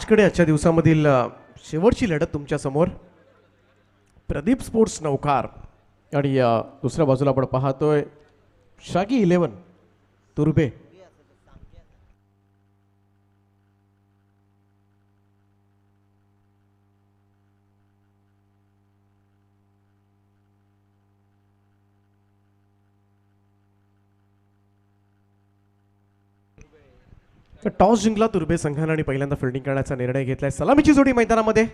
कडे आजच्या दिवसामधील शेवटची लढत तुमच्या समोर प्रदीप स्पोर्ट्स नौकार आणि दुसऱ्या बाजूला आपण पाहतोय शागी 11 तुर्बे. टॉस जिंकला तुर्बे संघाने आणि पहिल्यांदा फिल्डिंग करण्याचा निर्णय घेतलाय. सलामीची जोडी मैदानामध्ये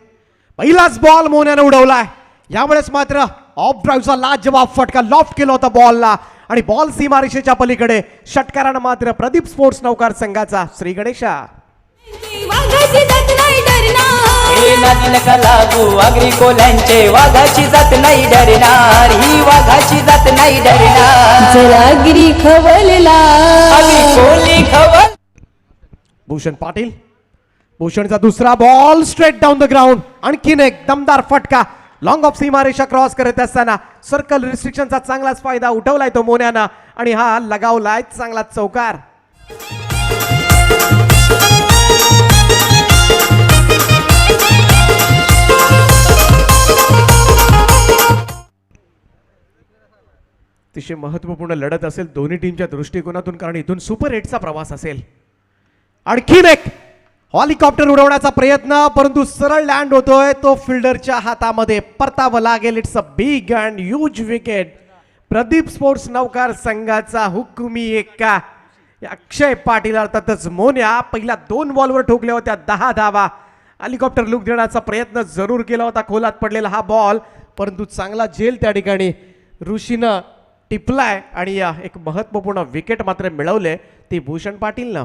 पहिलाच बॉल मोन्याने उडवलाय. यावेळेस मात्र ऑफ ड्राईव्हचा लाजवाब फटका लॉफ्ट केला होता बॉलला आणि बॉल सीमारेषेच्या पलीकडे. षटकारानं मात्र प्रदीप स्पोर्ट्स नौकार संघाचा श्री गणेशा. वाघाची जात नाही डरणार, ही वाघाची जात नाही डरणार. चला गिरी खवलला भूषण पाटील. भूषणचा दुसरा ball straight down the ground. आणखीन एक दमदार फटका लॉंग ऑफ सीमारेषा क्रॉस करत असताना सर्कल रिस्ट्रिक्शनचा चांगलाच फायदा उठवलाय तो मोन्यानं आणि हा लगावलाय चांगला चौकार. अतिशय महत्वपूर्ण लढत असेल दोन्ही टीमच्या दृष्टिकोनातून, कारण इथून सुपर 8चा प्रवास असेल. आणखीन एक हेलिकॉप्टर उडवण्याचा प्रयत्न, परंतु सरळ लँड होतोय तो फिल्डरच्या हातामध्ये. परतावं लागेल. It's a big and huge wicket. Pradeep sports नौकार संघाचा हुकुमी एक्का अक्षय पाटील अर्थातच मोन्या पहिल्या 2 बॉलवर ठोकल्या होत्या 10 धावा. हेलिकॉप्टर लुक देण्याचा प्रयत्न जरूर केला होता खोलात पडलेला हा बॉल, परंतु चांगला झेल त्या ठिकाणी ऋषीनं टिपलाय आणि एक महत्वपूर्ण विकेट मात्र मिळवले ती भूषण पाटीलनं.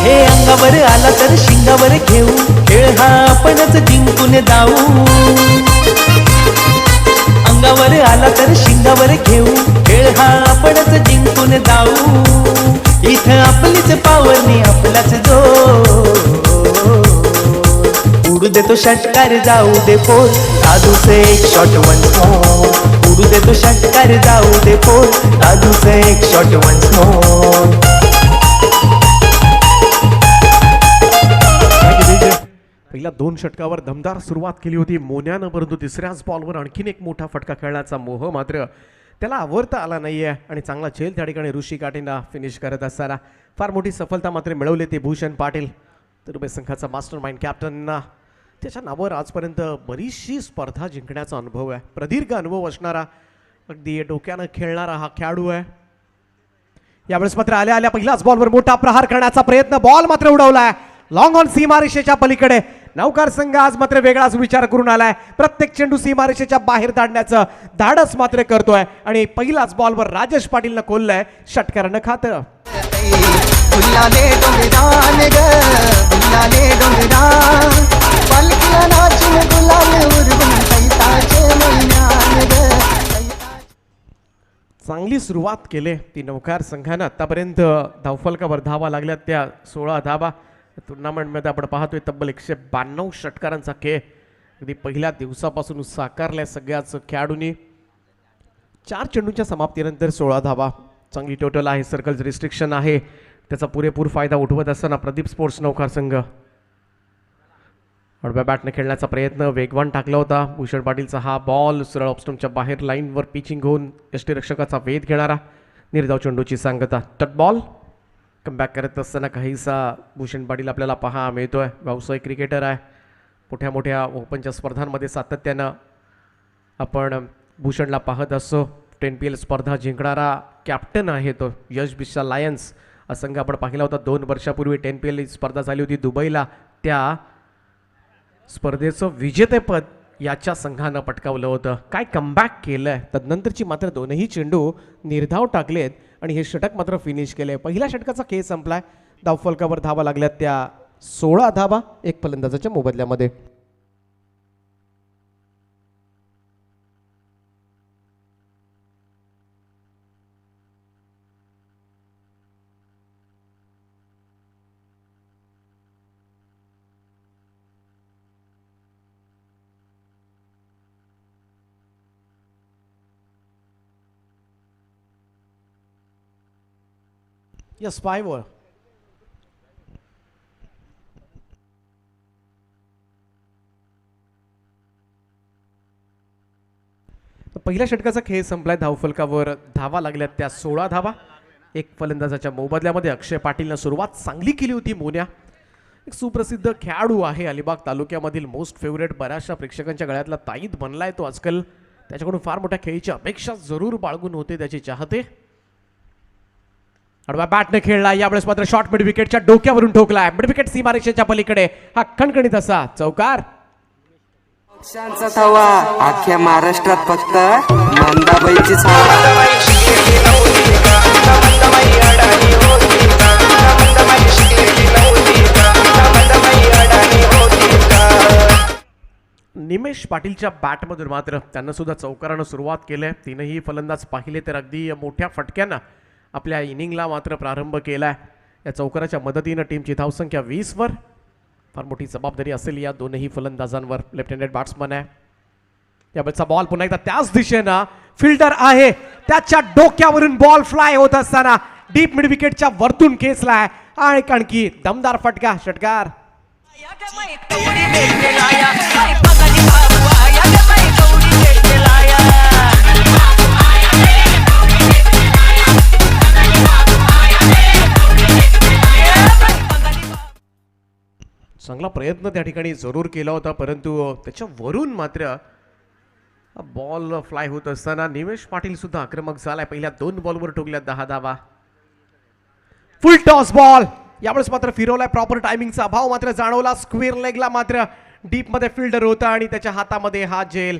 हे अंगावर आला तर शिंगावर घेऊ, खेळ हा आपणच जिंकून जाऊ. अंगावर आला तर शिंगावर घेऊ, खेळ हा आपणच जिंकून जाऊ. इथं आपलीच पावरणी आपलाच जो उडू देतो षटकार जाऊ दे फोर, दादूचे एक शॉट वन्स मोर. उडू देतो षटकार जाऊ दे फोर, दादूचे एक शॉट वन्स मोर. पहिल्या 2 षटकावर दमदार सुरुवात केली होती मोन्यानं, परंतु तिसऱ्याच बॉलवर आणखीन एक मोठा फटका खेळण्याचा मोह मात्र त्याला आवरता आला नाहीये आणि चांगला झेल त्या ठिकाणी ऋषी काटेंना फिनिश करत असताना फार मोठी सफलता मात्र मिळवली ती भूषण पाटील. तुर्बे संघाचा मास्टर माइंड कॅप्टनना त्याच्या नावावर आजपर्यंत बरीचशी स्पर्धा जिंकण्याचा अनुभव आहे. प्रदीर्घ अनुभव असणारा अगदी डोक्यानं खेळणारा हा खेळाडू आहे. यावेळेस मात्र आल्या आल्या पहिल्याच बॉलवर मोठा प्रहार करण्याचा प्रयत्न, बॉल मात्र उडवलाय लॉंग ऑन सीमारेषेच्या पलीकडे. नौकार संघ आज मात्र वेगळाच विचार करून आलाय. प्रत्येक चेंडू सीमारेषेच्या बाहेर धाडण्याचं धाडस मात्र करतोय आणि पहिल्याच बॉलवर राजेश पाटीलनं खोललंय षटकारानं खातं. चांगली सुरुवात केली ती नौकार संघानं. आतापर्यंत धावफलकावर धावा लागल्यात त्या 16 धावा. टुर्नामेंटमध्ये आपण पाहतोय तब्बल 192 षटकारांचा खेळ अगदी पहिल्या दिवसापासून साकारल्या सगळ्याच खेळाडूंनी. 4 चेंडूंच्या समाप्तीनंतर 16 धावा चांगली टोटल आहे. सर्कल रिस्ट्रिक्शन आहे त्याचा पुरेपूर फायदा उठवत असताना प्रदीप स्पोर्ट्स नौकार संघ आडव्या बॅटने खेळण्याचा प्रयत्न वेगवान टाकला होता. भूषण पाटीलचा हा बॉल सरळ ऑफस्टम्पच्या बाहेर लाईनवर पिचिंग होऊन यष्टीरक्षकाचा वेध घेणारा निर्धाव चेंडूची सांगता. टट बॉल कमबॅक करत असताना काहीसा भूषण पाटील आपल्याला पहा मिळतोय. व्यावसायिक क्रिकेटर आहे. मोठ्या मोठ्या ओपनच्या स्पर्धांमध्ये सातत्यानं आपण भूषणला पाहत असतो. 10PL स्पर्धा जिंकणारा कॅप्टन आहे तो. यश बिस्सा लायन्स हा संघ आपण पाहिला होता 2 वर्षापूर्वी 10PL स्पर्धा झाली होती दुबईला. त्या स्पर्धेचं विजेतेपद याच्या संघानं पटकावलं होतं. काय कमबॅक केलंय. तदनंतरची मात्र 2ही चेंडू निर्धाव टाकलेत आणि हे षटक मात्र फिनिश केलंय. पहिल्या षटकाचा खेळ संपलाय. धावफलकावर धावा लागल्यात त्या 16 धावा एक फलंदाजाच्या मोबदल्यामध्ये. Yes 5 over. पहिल्या षटकाचा खेळ संपलाय. धावफलकावर धावा लागल्यात त्या 16 धावा. एक फलंदाजाच्या मोबदल्यामध्ये अक्षय पाटीलनं सुरुवात चांगली केली होती. मोन्या एक सुप्रसिद्ध खेळाडू आहे. अलिबाग तालुक्यामधील मोस्ट फेवरेट, बऱ्याचशा प्रेक्षकांच्या गळ्यातला ताईत बनलाय तो आजकाल. त्याच्याकडून फार मोठ्या खेळीची अपेक्षा जरूर बाळगून होते त्याचे चाहते. आडवा बॅटने खेळला. यावेळेस मात्र शॉर्ट मिड विकेटच्या डोक्यावरून ठोकलाय. मिड विकेट सीमारेषेच्या पलीकडे हा कणकणीत असा चौकार. पक्षांचा थवा अख्ख्या महाराष्ट्रात फक्त मंदाबाईचीच निमेश पाटीलच्या बॅटमधून मात्र त्यांना सुद्धा चौकारानं सुरुवात केली. तीनही फलंदाज पाहिले तर अगदी मोठ्या फटक्यानं आपल्या इनिंगला मात्र प्रारंभ केलाय. या चौकाराच्या मदतीनं टीमची धावसंख्या 20 वर. फार मोठी जबाबदारी असेल या दोनही फलंदाजांवर. लेफ्ट हँडेड बॅट्समन आहे. यावेळेचा बॉल पुन्हा एकदा त्याच दिशेनं फिल्डर आहे त्याच्या डोक्यावरून बॉल फ्लाय होत असताना डीप मिड विकेटच्या वरतून खेचलाय आणि कणकी दमदार फटका. षटकार. चांगला प्रयत्न त्या ठिकाणी जरूर केला होता, परंतु त्याच्यावरून मात्र बॉल फ्लाय होत असताना निमेश पाटील सुद्धा आक्रमक झालाय. पहिल्या 2 बॉलवर ठोकल्या 10 धावा. फुल टॉस बॉल यावेळेस मात्र फिरवलाय. प्रॉपर टायमिंगचा अभाव मात्र जाणवला. स्क्वेअर लेगला मात्र डीप मध्ये फिल्डर होता आणि त्याच्या हातामध्ये हा जेल.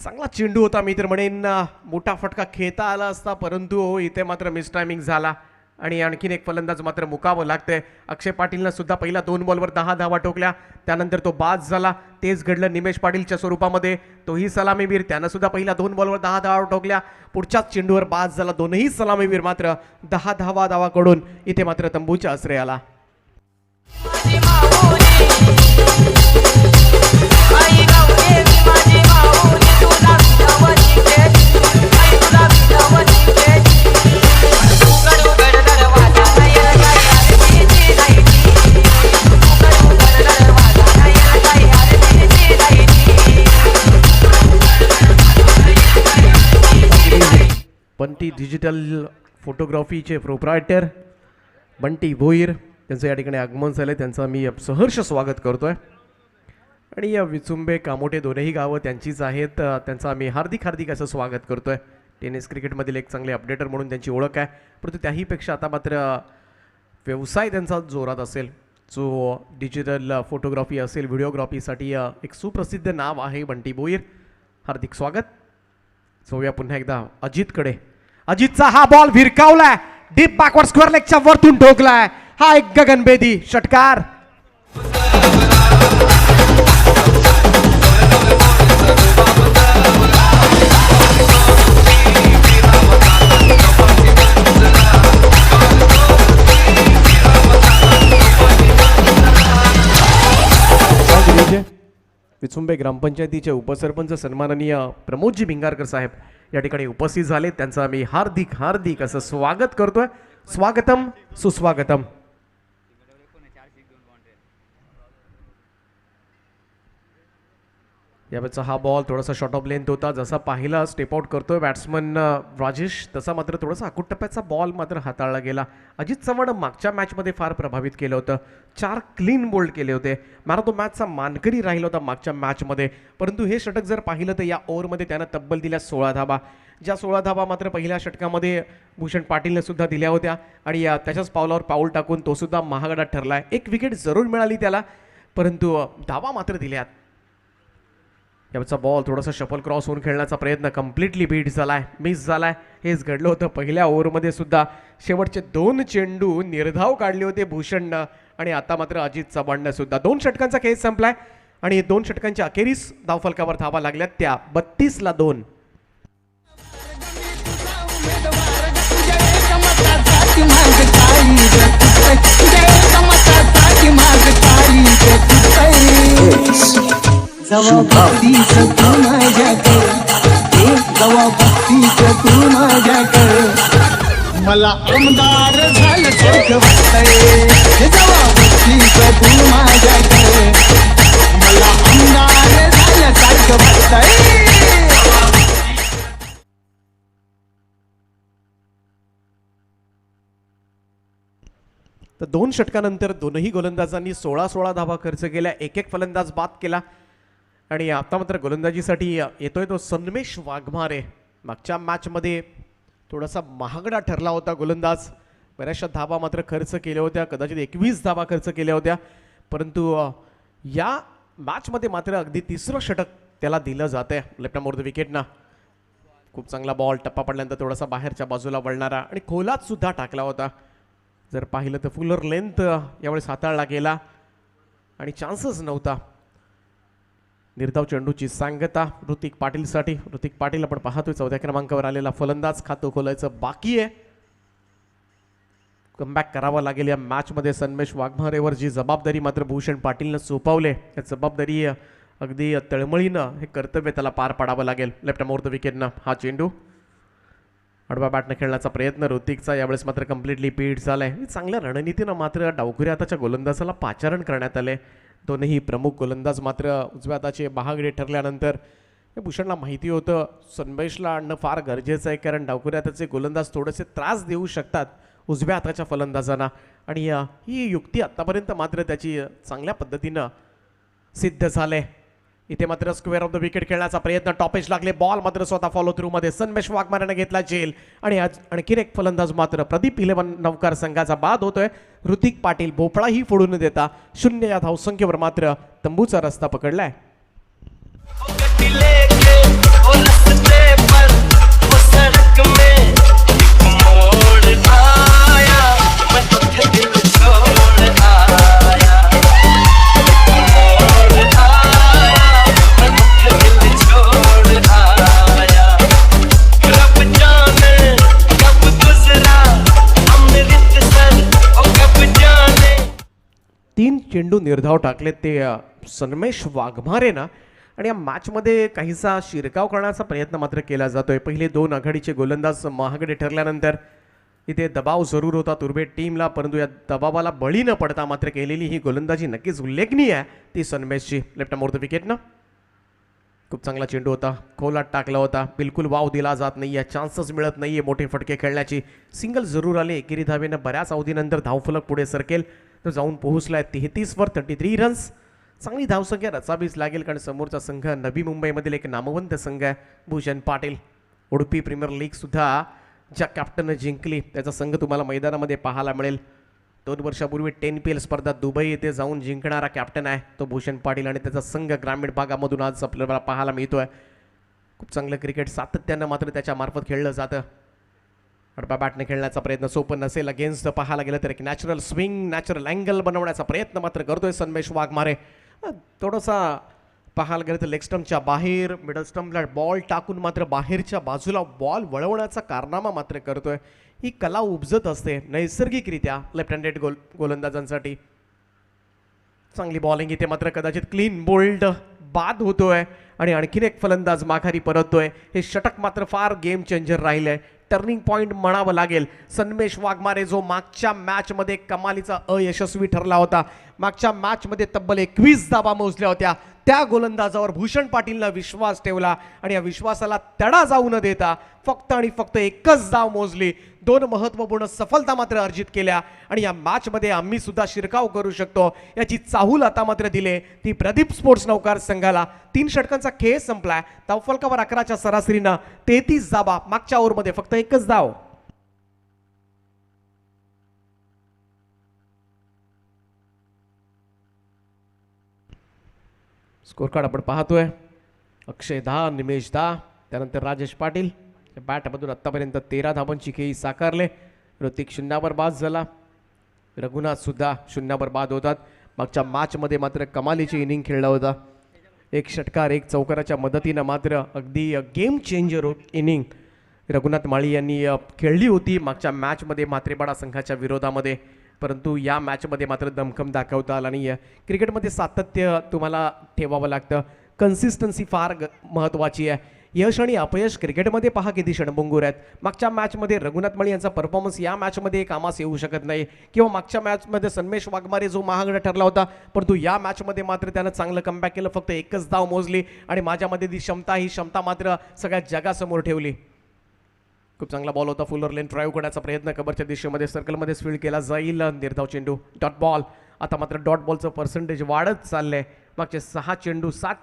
चांगला चेंडू होता. मी तर म्हणेन मोठा फटका खेळता आला असता, परंतु इथे मात्र मिस टायमिंग झाला आणि आणखीन एक फलंदाज मात्र मुकावं लागतंय. अक्षय पाटीलनं सुद्धा पहिल्या 2 बॉलवर 10 धावा ठोकल्या. त्यानंतर तो बाद झाला. तेच घडलं निमेश पाटीलच्या स्वरूपामध्ये. तोही सलामीवीर. त्यानं सुद्धा पहिल्या 2 बॉलवर 10 धावा ठोकल्या. पुढच्याच चेंडूवर बाद झाला. दोनही सलामीवीर मात्र 10 धावाकडून इथे मात्र तंबूच्या आश्रयाला. बंटी डिजिटल फोटोग्राफीचे प्रोप्रायटर बंटी भोईर त्यांचं या ठिकाणी आगमन झालं. त्यांचं मी सहर्ष स्वागत करतोय. आणि या विचुंबे कामोठे दोनही गावं त्यांचीच आहेत. त्यांचं आम्ही हार्दिक असं स्वागत करतोय. टेनिस क्रिकेटमधील एक चांगले अपडेटर म्हणून त्यांची ओळख आहे, परंतु त्याहीपेक्षा आता मात्र व्यवसाय त्यांचा जोरात असेल. जो डिजिटल फोटोग्राफी असेल, व्हिडिओग्राफीसाठी एक सुप्रसिद्ध नाव आहे बंटी भोईर. हार्दिक स्वागत. जाऊया पुन्हा एकदा अजितकडे. अजितचा हा बॉल भिरकावलाय. डीप बॅकवर्ड स्क्वेअर लेगच्या वरतून ठोकलाय. हा एक गगनभेदी षटकार. विचुंबे ग्रामपंचायतीचे उपसरपंच सन्माननीय प्रमोदजी भिंगारकर साहेब या ठिकाणी उपस्थित झाले. त्यांचं आम्ही हार्दिक असं स्वागत करतोय. स्वागतम सुस्वागतम. यावेळेचा हा बॉल थोडासा शॉर्ट ऑफ लेंथ होता. जसा पाहिला स्टेप आउट करतोय बॅट्समन राजेश, तसा मात्र थोडासा अकुटप्प्याचा बॉल मात्र हाताळला गेला. अजित चव्हाण मागच्या मॅचमध्ये फार प्रभावित केलं होतं. 4 क्लीन बोल्ड केले होते. मॅन ऑफ द मॅचचा मानकरी राहिला होता मागच्या मॅचमध्ये, परंतु हे षटक जर पाहिलं तर या ओव्हरमध्ये त्यानं तब्बल दिल्या 16 धावा. ज्या 16 धावा मात्र पहिल्या षटकामध्ये भूषण पाटीलने सुद्धा दिल्या होत्या आणि त्याच्याच पावलावर पाऊल टाकून तो सुद्धा महागडा ठरलाय. 1 विकेट जरूर मिळाली त्याला, परंतु धावा मात्र दिल्यात. याचा बॉल थोडासा शफल क्रॉस होऊन खेळण्याचा प्रयत्न कम्प्लिटली बीट झालाय, मिस झालाय. हेच घडलं होतं पहिल्या ओव्हरमध्ये सुद्धा. शेवटचे 2 चेंडू निर्धाव काढले होते भूषणनं आणि आता मात्र अजित चव्हाणनं सुद्धा. 2 षटकांचा खेळ संपलाय आणि 2 षटकांच्या अखेरीस धावफलकावर धावा लागल्यात त्या 32-2. जवा भक्तीच तू माझ्याकडे, जवा भक्तीच तू माझ्याकडे, मला आमदार झाल्यासारखं वाटतंय जेव्हा बघतीस तू माझ्याकडे मला आमदार झाल्यासारखं वाटतंय. तर 2 षटकानंतर दोनही गोलंदाजांनी 16 धावा खर्च केल्या, एक फलंदाज बाद केला. आणि आता मात्र गोलंदाजीसाठी येतोय तो सन्मेश वाघमारे. मागच्या मॅचमध्ये थोडासा महागडा ठरला होता गोलंदाज, बऱ्याचशा धावा मात्र खर्च केल्या होत्या, कदाचित 21 धावा खर्च केल्या होत्या, परंतु या मॅचमध्ये मात्र अगदी 3रं षटक त्याला दिलं जातं आहे लेफ्ट आर्म विकेटना. खूप चांगला बॉल, टप्पा पडल्यानंतर थोडासा बाहेरच्या बाजूला वळणारा आणि खोलात सुद्धा टाकला होता. जर पाहिलं तर फुलर लेंथ यावेळेस हाताळला गेला आणि चान्सच नव्हता. निर्धाव चेंडूची सांगता ऋतिक पाटीलसाठी. ऋतिक पाटील आपण पाहतोय 4थ्या क्रमांकावर आलेला फलंदाज, खातं खोलायचं बाकी आहे. कमबॅक करावा लागेल या मॅचमध्ये. सन्मेश वाघमारेवर जी जबाबदारी मात्र भूषण पाटीलनं सोपवले, या जबाबदारी अगदी तळमळीनं हे कर्तव्य त्याला पार पाडावं लागेल. लेफ्ट आर्म विकेटनं हा चेंडू आडवा बॅटनं खेळण्याचा प्रयत्न ऋतिकचा यावेळेस मात्र कम्प्लिटली पीड झालाय. चांगल्या रणनीतीनं मात्र डावखुऱ्या हाताच्या गोलंदाजाला पाचारण करण्यात आले. दोनही प्रमुख गोलंदाज मात्र उजव्या हाताचे महागडे ठरल्यानंतर भूषणला माहिती होतं सन्मेशला आणणं फार गरजेचं आहे, कारण डावखुऱ्या हाताचे गोलंदाज थोडेसे त्रास देऊ शकतात उजव्या हाताच्या फलंदाजांना. आणि ही युक्ती आत्तापर्यंत मात्र त्याची चांगल्या पद्धतीनं सिद्ध झाले. इथे मात्र स्क्वेअर ऑफ द विकेट खेळण्याचा प्रयत्न, टॉपेज लागले, बॉल मात्र स्वतः फॉलो थ्रू मध्ये सन्मेश वाघमारेने घेतला जेल. आणि आज आणखीन एक फलंदाज मात्र प्रदीप 11 नवकार संघाचा बाद होतोय. ऋतिक पाटील भोपळाही फोडून देता 0 या धावसंख्येवर मात्र तंबूचा रस्ता पकडलाय. चेंडू निर्धाव टाकले ते सन्मेश वाघमारेनं. आणि या मॅचमध्ये काहीसा शिरकाव करण्याचा प्रयत्न मात्र केला जातोय. पहिले 2 आघाडीचे गोलंदाज महागडे ठरल्यानंतर इथे दबाव जरूर होता तुर्भेट टीमला, परंतु या दबावाला बळी न पडता मात्र केलेली ही गोलंदाजी नक्कीच उल्लेखनीय आहे ती सन्मेशची. लेफ्ट आर्म विकेटनं खूप चांगला चेंडू होता, खोलात टाकला होता, बिलकुल वाव दिला जात नाही आहे, चान्सेस मिळत नाही आहे मोठे फटके खेळण्याची. सिंगल जरूर आले, एकेरी धावेनं बऱ्याच अवधीनंतर धावफलक पुढे सरकेल तर जाऊन पोहोचलाय 33वर 33 रन्स. चांगली धावसंख्या रचावीच लागेल, कारण समोरचा संघ नवी मुंबईमधील एक नामवंत संघ आहे भूषण पाटील. उडुपी प्रीमियर लीग सुद्धा ज्या कॅप्टनने जिंकली त्याचा संघ तुम्हाला मैदानामध्ये पाहायला मिळेल. 2 वर्षापूर्वी 10 PL स्पर्धा दुबई येथे जाऊन जिंकणारा कॅप्टन आहे तो भूषण पाटील, आणि त्याचा संघ ग्रामीण भागामधून आज आपल्याला पाहायला मिळतोय. खूप चांगलं क्रिकेट सातत्यानं मात्र त्याच्या मार्फत खेळलं जातं. आडव्या बॅटने खेळण्याचा प्रयत्न सोपं नसेल, अगेन्स्ट पाहायला गेलं तर एक नॅचरल स्विंग, नॅचरल अँगल बनवण्याचा प्रयत्न मात्र करतोय सन्मेश वाघमारे. थोडासा पाहायला गेलं तर लेग स्टंपच्या बाहेर मिडल स्टंपला बॉल टाकून मात्र बाहेरच्या बाजूला बॉल वळवण्याचा कारनामा मात्र करतोय. ही कला उपजत असते नैसर्गिकरित्या लेफ्ट हँडेड गोलंदाजांसाठी. चांगली बॉलिंग इथे मात्र कदाचित क्लीन बोल्ड बाद होतोय आणि आणखीन एक फलंदाज माघारी परततोय. हे षटक मात्र फार गेम चेंजर राहिलंय, टर्निंग पॉइंट म्हणावं लागेल. सन्मेश वाघमारे जो मागच्या मॅचमध्ये कमालीचा अयशस्वी ठरला होता, मागच्या मॅचमध्ये तब्बल 21 धावा मोजल्या होत्या, त्या गोलंदाजावर भूषण पाटीलनं विश्वास ठेवला आणि या विश्वासाला तडा जाऊ न देता फक्त आणि फक्त एकच धाव मोजली. 2 महत्त्वपूर्ण सफलता मात्र अर्जित केल्या आणि या मॅचमध्ये आम्ही सुद्धा शिरकाव करू शकतो याची चाहूल आता मात्र दिले ती प्रदीप स्पोर्ट्स नौकार संघाला. 3 षटकांचा खेळ संपलाय, धावफलकावर 11च्या सरासरीनं 33 धावा, मागच्या ओव्हरमध्ये फक्त एकच धाव. स्कोर कार्ड आपण पाहतोय, अक्षय 10, निमेश 10, त्यानंतर राजेश पाटील बॅटमधून आत्तापर्यंत 13 धावांची खेळी साकारले. ऋतिक 0वर बाद झाला, रघुनाथ सुद्धा 0वर बाद होतात. मागच्या मॅचमध्ये मात्र कमालीची इनिंग खेळला होता, 1 षटकार 1 चौकाराच्या मदतीनं मात्र अगदी गेम चेंजर इनिंग रघुनाथ माळी यांनी खेळली होती मागच्या मॅचमध्ये मात्रेपाडा संघाच्या विरोधामध्ये. परंतु या मॅचमध्ये मात्र दमखम दाखवता आला नाही आहे. क्रिकेटमध्ये सातत्य तुम्हाला ठेवावं लागतं, कन्सिस्टन्सी फार महत्त्वाची आहे. यश आणि अपयश क्रिकेटमध्ये पहा किती क्षणभंगूर आहेत. मागच्या मॅचमध्ये रघुनाथ मणी यांचा परफॉर्मन्स या मॅचमध्ये कामास येऊ शकत नाही, किंवा मागच्या मॅचमध्ये सन्मेश वाघमारे जो महागडा ठरला होता, परंतु या मॅचमध्ये मात्र त्यानं चांगलं कमबॅक केलं. फक्त एकच धाव मोजली आणि माझ्यामध्ये ती क्षमता मात्र सगळ्या जगासमोर ठेवली. खूप चांगला बॉल होता. फुलर लेन ड्राईव्ह करण्याचा प्रयत्न कबरच्या दिशेमध्ये सर्कलमध्ये फील्ड केला जाईल. निर्धाव चेंडू डॉट बॉल. आता मात्र डॉट बॉलचं पर्सेंटेज वाढत चाललंय. मागचे 7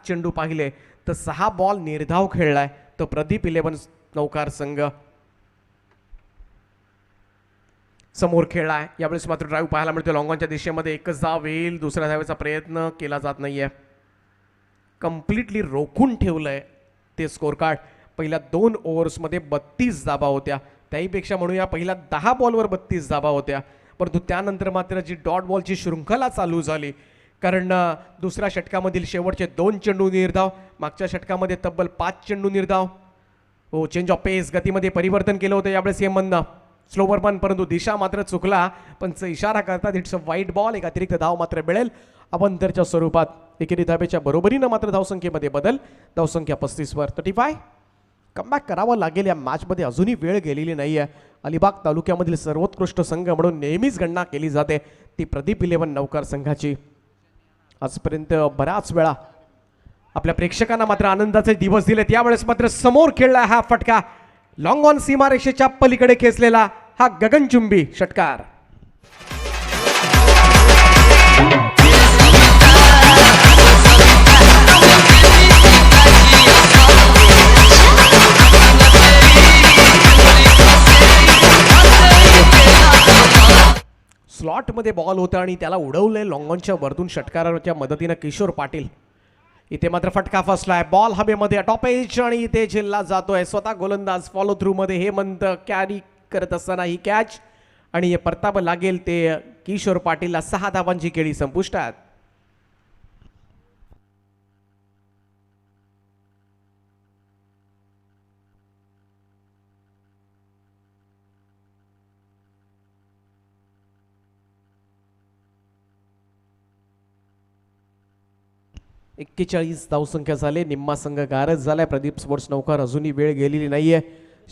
चेंडू पाहिले तर 6 बॉल निर्धाव खेळलाय तो प्रदीप 11 नौकार संघ समोर खेळलाय. यावेळेस मात्र ड्राईव्ह पाहायला मिळतो लॉंगॉनच्या दिशेमध्ये. एकच धाव येईल. दुसऱ्या धावेचा प्रयत्न केला जात नाहीये. कम्प्लिटली रोखून ठेवलंय ते स्कोर कार्ड. पहिल्या 2 ओव्हर्समध्ये 32 धाबा होत्या. त्याहीपेक्षा म्हणूया पहिल्या 10 बॉलवर 32 धाबा होत्या. परंतु त्यानंतर मात्र जी डॉट बॉलची शृंखला चालू झाली, कारण दुसऱ्या षटकामधील शेवटचे 2 चेंडू निर्धाव, मागच्या षटकामध्ये तब्बल 5 चेंडू निर्धाव. हो, चेंज ऑफ पेस, गतीमध्ये परिवर्तन केलं होतं यावेळेस हेमंतनं. स्लोवर पण, परंतु दिशा मात्र चुकला. पंच इशारा करतात इट्स अ वाईट बॉल. एक अतिरिक्त धाव मात्र मिळेल अवंतरच्या स्वरूपात. एकेरी धावेच्या बरोबरीनं मात्र धावसंख्येमध्ये बदल. धावसंख्या 35वर 35. कमबॅक करावं लागेल. या मॅचमध्ये अजूनही वेळ गेलेली नाही आहे. अलिबाग तालुक्यामधील सर्वोत्कृष्ट संघ म्हणून नेहमीच गणना केली जाते ती प्रदीप 11 नौकार संघाची. आजपर्यंत बऱ्याच वेळा आपल्या प्रेक्षकांना मात्र आनंदाचे दिवस दिलेत. यावेळेस मात्र समोर खेळला हा फटका. लॉंग ऑन सीमारेषेच्या पलीकडे खेचलेला हा गगनचुंबी षटकार. स्लॉटमध्ये बॉल होता आणि त्याला उडवलंय लॉंगॉनच्या वरतून षटकाराच्या मदतीनं किशोर पाटील. इथे मात्र फटका फसलाय. बॉल हवेमध्ये टॉप एज आणि इथे झेलला जातोय. स्वतः गोलंदाज फॉलो थ्रू मध्ये हेमंत कॅरी करत असताना ही कॅच आणि हे परतावं लागेल ते किशोर पाटीलला. 6 धावांची खेळी संपुष्टात. धावसंख्या झाले. निम्मा संघ गारज झालाय. प्रदीप स्पोर्ट्स नौकार अजूनही वेळ गेलेली नाहीये.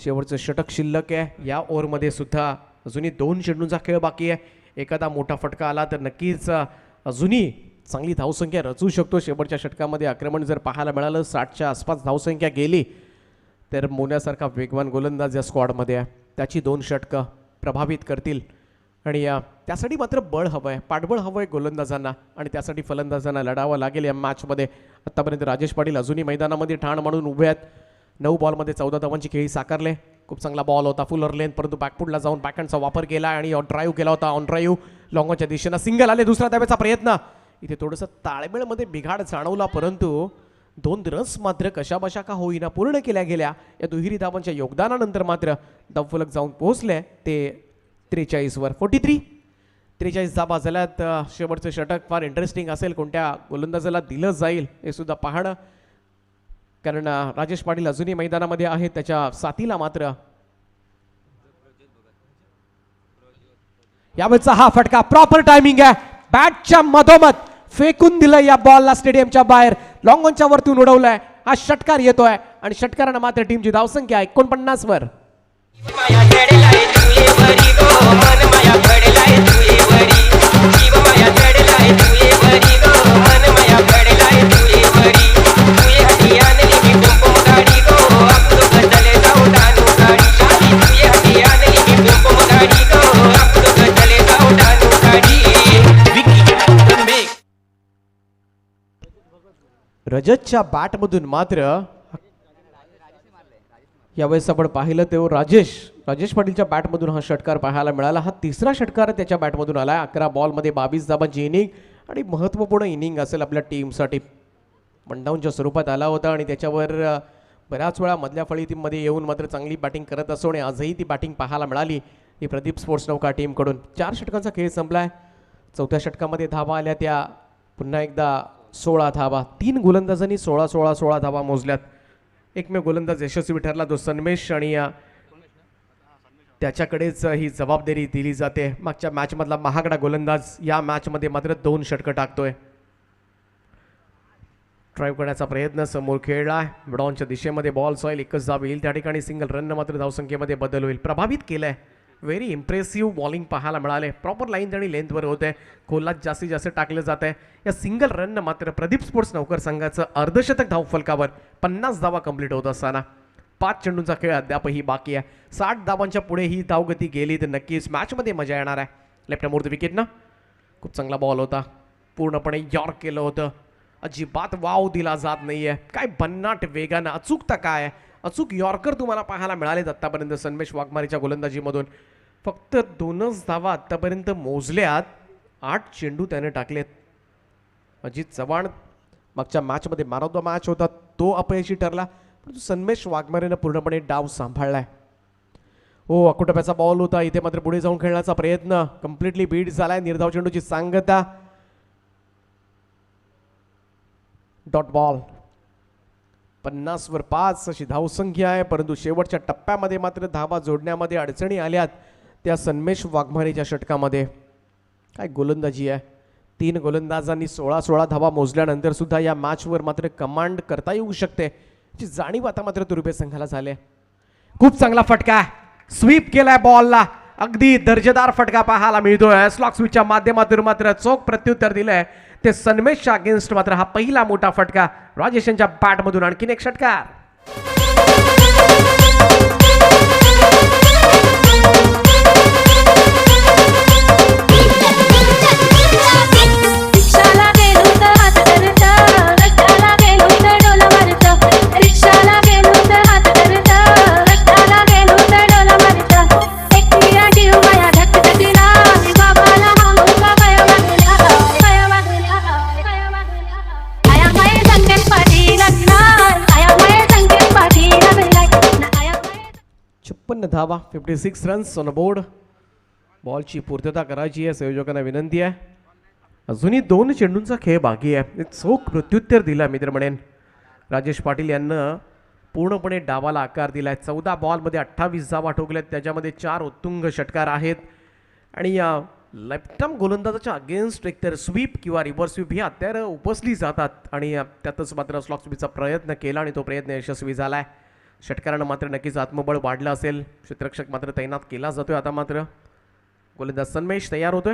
शेवटचं षटक शिल्लक आहे. या ओव्हरमध्ये सुद्धा अजूनही 2 चेंडूंचा खेळ बाकी आहे. एखादा मोठा फटका आला तर नक्कीच अजूनही चांगली धावसंख्या रचू शकतो. शेवटच्या षटकामध्ये आक्रमण जर पाहायला मिळालं, 60च्या आसपास धावसंख्या गेली तर मोन्यासारखा वेगवान गोलंदाज या स्क्वॉडमध्ये आहे. त्याची 2 षटकं प्रभावित करतील आणि त्यासाठी मात्र बळ हवं आहे, पाठबळ हवं आहे गोलंदाजांना आणि त्यासाठी फलंदाजांना लढावं लागेल या मॅचमध्ये. आत्तापर्यंत राजेश पाटील अजूनही मैदानामध्ये ठाण मांडून उभे आहेत. 9 बॉलमध्ये 14 धावांची खेळी साकारले. खूप चांगला बॉल होता फुलर लेन, परंतु बॅकफुटला जाऊन बॅकहँडचा वापर केला आणि ड्राईव्ह केला होता. ऑन ड्राईव्ह लॉंगॉनच्या दिशेनं सिंगल आले. दुसऱ्या धावेचा प्रयत्न. इथे थोडंसं ताळमेळमध्ये बिघाड जाणवला, परंतु 2 रन्स मात्र कशाबशा का होईना पूर्ण केल्या गेल्या. या दुहेरी धावांच्या योगदानानंतर मात्र धावफलक जाऊन पोहोचले ते 43वर 43. 43 धावा झाल्यात. शेवटचं षटक फार इंटरेस्टिंग असेल. कोणत्या गोलंदाजाला दिलं जाईल हे सुद्धा पाहणं, कारण राजेश पाटील अजूनही मैदानामध्ये आहेत. त्याच्या साथीला मात्र यावेळेचा हा फटका प्रॉपर टायमिंग आहे. बॅटच्या मधोमध फेकून दिलं या बॉलला स्टेडियमच्या बाहेर. लॉंगॉनच्या वरतून उडवलाय. हा षटकार येतोय आणि षटकारानं मात्र टीमची धावसंख्या 49वर. रजतच्या बॅटमधून मात्र यावेळेस आपण पाहिलं तेव्हा राजेश पाटीलच्या बॅटमधून हा षटकार पाहायला मिळाला. हा 3रा षटकार त्याच्या बॅटमधून आला. 11 बॉलमध्ये 22 धावांची इनिंग आणि महत्त्वपूर्ण इनिंग असेल आपल्या टीमसाठी. वनडाऊनच्या स्वरूपात आला होता आणि त्याच्यावर बऱ्याच वेळा मधल्या फळीमध्ये येऊन मात्र चांगली बॅटिंग करत असतो आणि आजही ती बॅटिंग पाहायला मिळाली ही प्रदीप स्पोर्ट्स नौका टीमकडून. 4 षटकांचा खेळ संपलाय. 4थ्या षटकामध्ये धावा आल्या त्या पुन्हा एकदा 16 धावा. 3 गोलंदाजांनी 16 धावा मोजल्यात. एकमेव गोलंदाज यशस्वी ठरला तो सन्मेश आणि त्याच्याकडेच ही जबाबदारी दिली जाते. मागच्या मॅचमधला महागडा गोलंदाज या मॅचमध्ये मात्र 2 षटकं टाकतोय. ड्राईव्ह करण्याचा प्रयत्न समोर खेळला मिडॉनच्या दिशेमध्ये बॉल सॉईल एकच धाव येईल त्या ठिकाणी सिंगल रन मात्र धावसंख्येमध्ये बदल होईल प्रभावित केलंय व्हेरी इम्प्रेसिव्ह बॉलिंग पाहायला मिळाले प्रॉपर लाईन आणि लेंथवर होते खोलात जास्तीत जास्त टाकलं जात आहे या सिंगल रननं मात्र प्रदीप स्पोर्ट्स नौकर संघाचं अर्धशतक धावफलकावर 50 धावा कंप्लीट होत असताना 5 चेंडूंचा खेळ अद्यापही बाकी आहे 60 धावांच्या पुढे ही धावगती गेली तर नक्कीच मॅचमध्ये मजा येणार आहे लेफ्ट मोर द विकेटनं खूप चांगला बॉल होता पूर्णपणे यॉर्क केलं होतं अजिबात वाव दिला जात नाहीये काय भन्नाट वेगानं अचूकता काय अचूक यॉर्कर तुम्हाला पाहायला मिळालेत आतापर्यंत सन्मेश वाघमारेच्या गोलंदाजीमधून फक्त 2च धावा आतापर्यंत मोजल्यात 8 चेंडू त्याने टाकलेत अजित चव्हाण मागच्या मॅचमध्ये मॅन ऑफ द मॅच होता तो अपयशी ठरला परंतु सन्मेश वाघमारेनं पूर्णपणे डाव सांभाळलाय हो अकुटप्याचा बॉल होता इथे मात्र पुढे जाऊन खेळण्याचा प्रयत्न कम्प्लिटली बीट झालाय निर्धाव चेंडूची सांगता डॉट बॉल 50 वर 5 अशी धावसंख्या आहे परंतु शेवटच्या टप्प्यामध्ये मात्र धावा जोडण्यामध्ये अडचणी आल्यात त्या सन्मेश वाघमारेच्या षटकामध्ये काय गोलंदाजी आहे 3 गोलंदाजांनी 16 धावा मोजल्यानंतर सुद्धा या मॅचवर मात्र कमांड करता येऊ शकते याची जाणीव आता मात्र तुर्भे संघाला झाली खूप चांगला फटका स्वीप केलाय बॉलला अगदी दर्जेदार फटका पाहायला मिळतोय स्लॉक स्विचच्या माध्यमातून मात्र चोख प्रत्युत्तर दिलंय ते सन्मेशच्या अगेन्स्ट मात्र हा पहिला मोठा फटका राजेश यांच्या बॅटमधून आणखीन एक षटकार धावा 56 रन्स ऑन बोर्ड बॉलची पूर्तता करायची आहे संयोजकांना विनंती आहे अजूनही 2 चेंडूंचा खेळ बाकी आहे चोख प्रत्युत्तर दिला मित्र म्हणेन राजेश पाटील यांना पूर्णपणे डावाला आकार दिलाय 14 बॉलमध्ये 28 धावा ठोकल्यात त्याच्यामध्ये 4 उत्तुंग षटकार आहेत आणि या लेफ्ट आर्म गोलंदाजाच्या अगेन्स्ट एकतर स्वीप किंवा रिव्हर्स स्वीप ही हत्यारं उपसली जातात आणि त्यातच मात्र स्लॉक स्वीपचा प्रयत्न केला आणि तो प्रयत्न यशस्वी झालाय षटकारानं मात्र नक्कीच आत्मबळ वाढलं असेल क्षेत्ररक्षक मात्र तैनात केला जातोय आता मात्र गोलंदाज सन्मेश तयार होतोय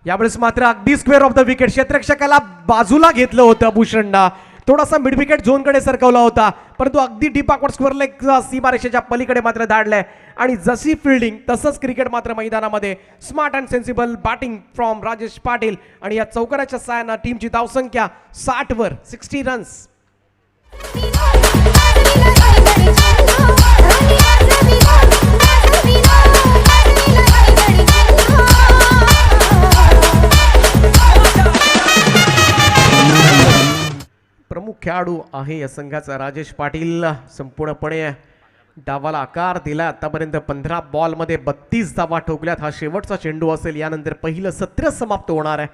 यावेळेस मात्र अगदी स्क्वेअर ऑफ द विकेट क्षेत्ररक्षकाला बाजूला घेतलं होतं भूषणला थोडासा मिड विकेट झोनकडे सरकवला होता परंतु अगदी डीप आकवर्ड स्क्वेअर लेग सीमारेषेच्या पलीकडे मात्र धाडलंय आणि जशी फिल्डिंग तसंच क्रिकेट मात्र मैदानामध्ये smart and sensible batting from Rajesh Patil आणि या चौकाराच्या साहाय्यानं टीमची धावसंख्या 60 वर 60 रन्स प्रमुख खेळाडू आहे या संघाचा राजेश पाटील संपूर्णपणे डावाला आकार दिला आतापर्यंत 15 बॉलमध्ये 32 धावा ठोकल्यात हा शेवटचा चेंडू असेल यानंतर पहिलं सत्र समाप्त होणार आहे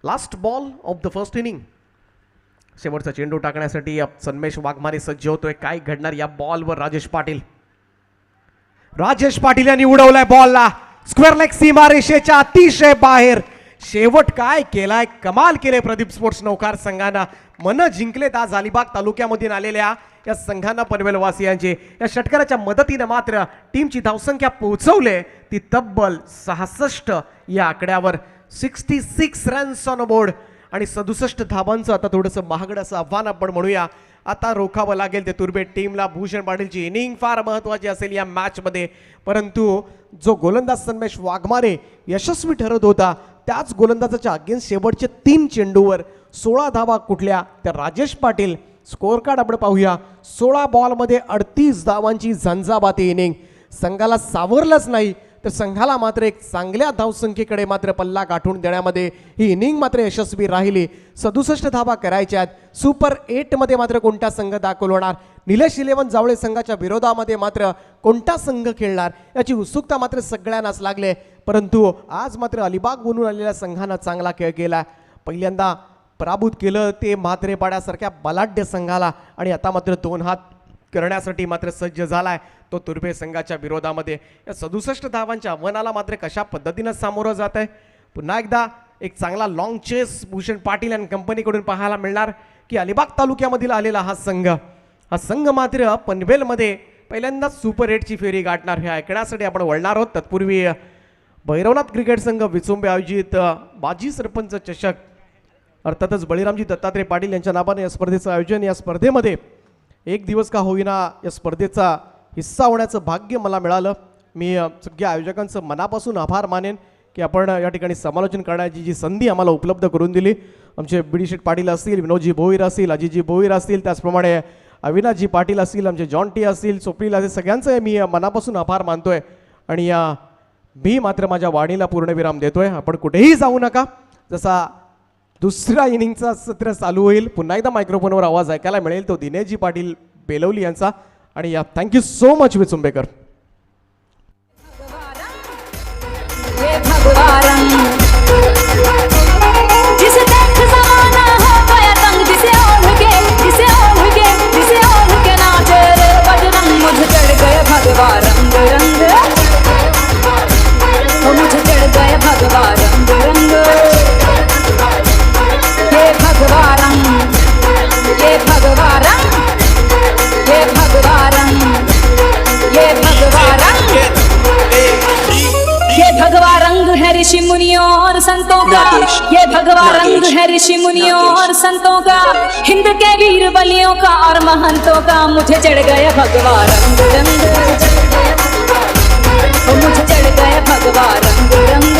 last ball of the first inning शेवटचा चेंडू टाकण्यासाठी सन्मेश वाघमारे सज्ज होतोय काय घडणार या बॉलवर राजेश पाटील यांनी उडवलाय बॉलला स्क्वेअर लेग सीमारेषेच्या अतिशय बाहेर शेवट काय केलाय कमाल केले प्रदीप स्पोर्ट्स नौकार संघानं मन जिंकलेत आज अलिबाग तालुक्यामधून आलेल्या या संघांना पनवेलवासियांचे या षटकाराच्या मदतीने मात्र टीमची धावसंख्या पोहोचवले ती तब्बल 66 या आकड्यावर 66 रन्स ऑन बोर्ड आणि 67 धावांचं आता थोडंसं महागड असं आव्हान आपण म्हणूया आता रोखावं लागेल ते तुर्बे टीमला भूषण पाटीलची इनिंग फार महत्त्वाची असेल या मॅचमध्ये परंतु जो गोलंदाज सन्मेश वाघमारे यशस्वी ठरत होता त्याच गोलंदाजाच्या अगेन्स्ट शेवटचे 3 चेंडूवर 16 धावा कुठल्या त्या राजेश पाटील स्कोअर कार्ड आपण पाहूया 16 बॉलमध्ये 38 धावांची झंझावाती इनिंग संघाला सावरलंच नाही तर संघाला मात्र एक चांगल्या धावसंख्येकडे मात्र पल्ला गाठून देण्यामध्ये ही इनिंग मात्र यशस्वी राहिली 67 धावा करायच्यात सुपर 8 मध्ये मात्र कोणता संघ दाखल होणार निलेश 11 जावळे संघाच्या विरोधामध्ये मात्र कोणता संघ खेळणार याची उत्सुकता मात्र सगळ्यांनाच लागले परंतु आज मात्र अलिबाग बनून आलेल्या संघानं चांगला खेळ केला पहिल्यांदा पराभूत केलं ते म्हात्रेपाड्यासारख्या बलाढ्य संघाला आणि आता मात्र 2 हात करण्यासाठी मात्र सज्ज झालाय तो तुर्भे संघाच्या विरोधामध्ये या 67 धावांच्या आव्हानाला मात्र कशा पद्धतीनं सामोरं जात आहे पुन्हा एकदा एक चांगला लॉंग चेस भूषण पाटील आणि कंपनीकडून पाहायला मिळणार की अलिबाग तालुक्यामधील आलेला हा संघ मात्र पनवेलमध्ये पहिल्यांदाच सुपर 8ची फेरी गाठणार. हे ऐकण्यासाठी आपण वळणार आहोत. तत्पूर्वी भैरवनाथ क्रिकेट संघ विचुंबे आयोजित बाजी सरपंच चषक अर्थातच बळीरामजी दत्तात्रय पाटील यांच्या नावाने या स्पर्धेचं आयोजन. या स्पर्धेमध्ये एक दिवस का होईना या स्पर्धेचा हिस्सा होण्याचं भाग्य मला मिळालं. मी सगळ्या आयोजकांचं मनापासून आभार मानेन की आपण या ठिकाणी समालोचन करण्याची जी संधी आम्हाला उपलब्ध करून दिली. आमचे बिडीशेठ पाटील असतील, विनोदजी भोईर असतील, अजितजी भोईर असतील, त्याचप्रमाणे अविनाशजी पाटील असतील, आमचे जॉन टी असतील, सोपरील असतील, सगळ्यांचं मी मनापासून आभार मानतोय. आणि मी मात्र माझ्या वाणीला पूर्णविराम देतोय. आपण कुठेही जाऊ नका. जसा दुसऱ्या इनिंगचा सत्र चालू होईल पुन्हा एकदा मायक्रोफोनवर आवाज ऐकायला मिळेल तो दिनेशजी पाटील बेलवली यांचा. आणि थँक्यू सो मच विचुंबेकर. जिसे देख जमाना हो गया तंग, जिसे ओढ़ के नाचे रे बजरंग, मुझे चढ़ गए भगवा रंग रंग, ओ मुझे चढ़ गए भगवा रंग रंग, ये भगवा रंग, ये भगवा रंग, ये भगवा रंग, ये भगवा रंग, ये भगवा रंग है ऋषि मुनियों और संतों का, ये भगवा रंग है ऋषि मुनियों और संतों का, हिंद के वीर बलियों का और महंतों का, मुझे चढ़ गया भगवा रंग रंग, ओ मुझे चढ़ गया भगवा रंग रंग.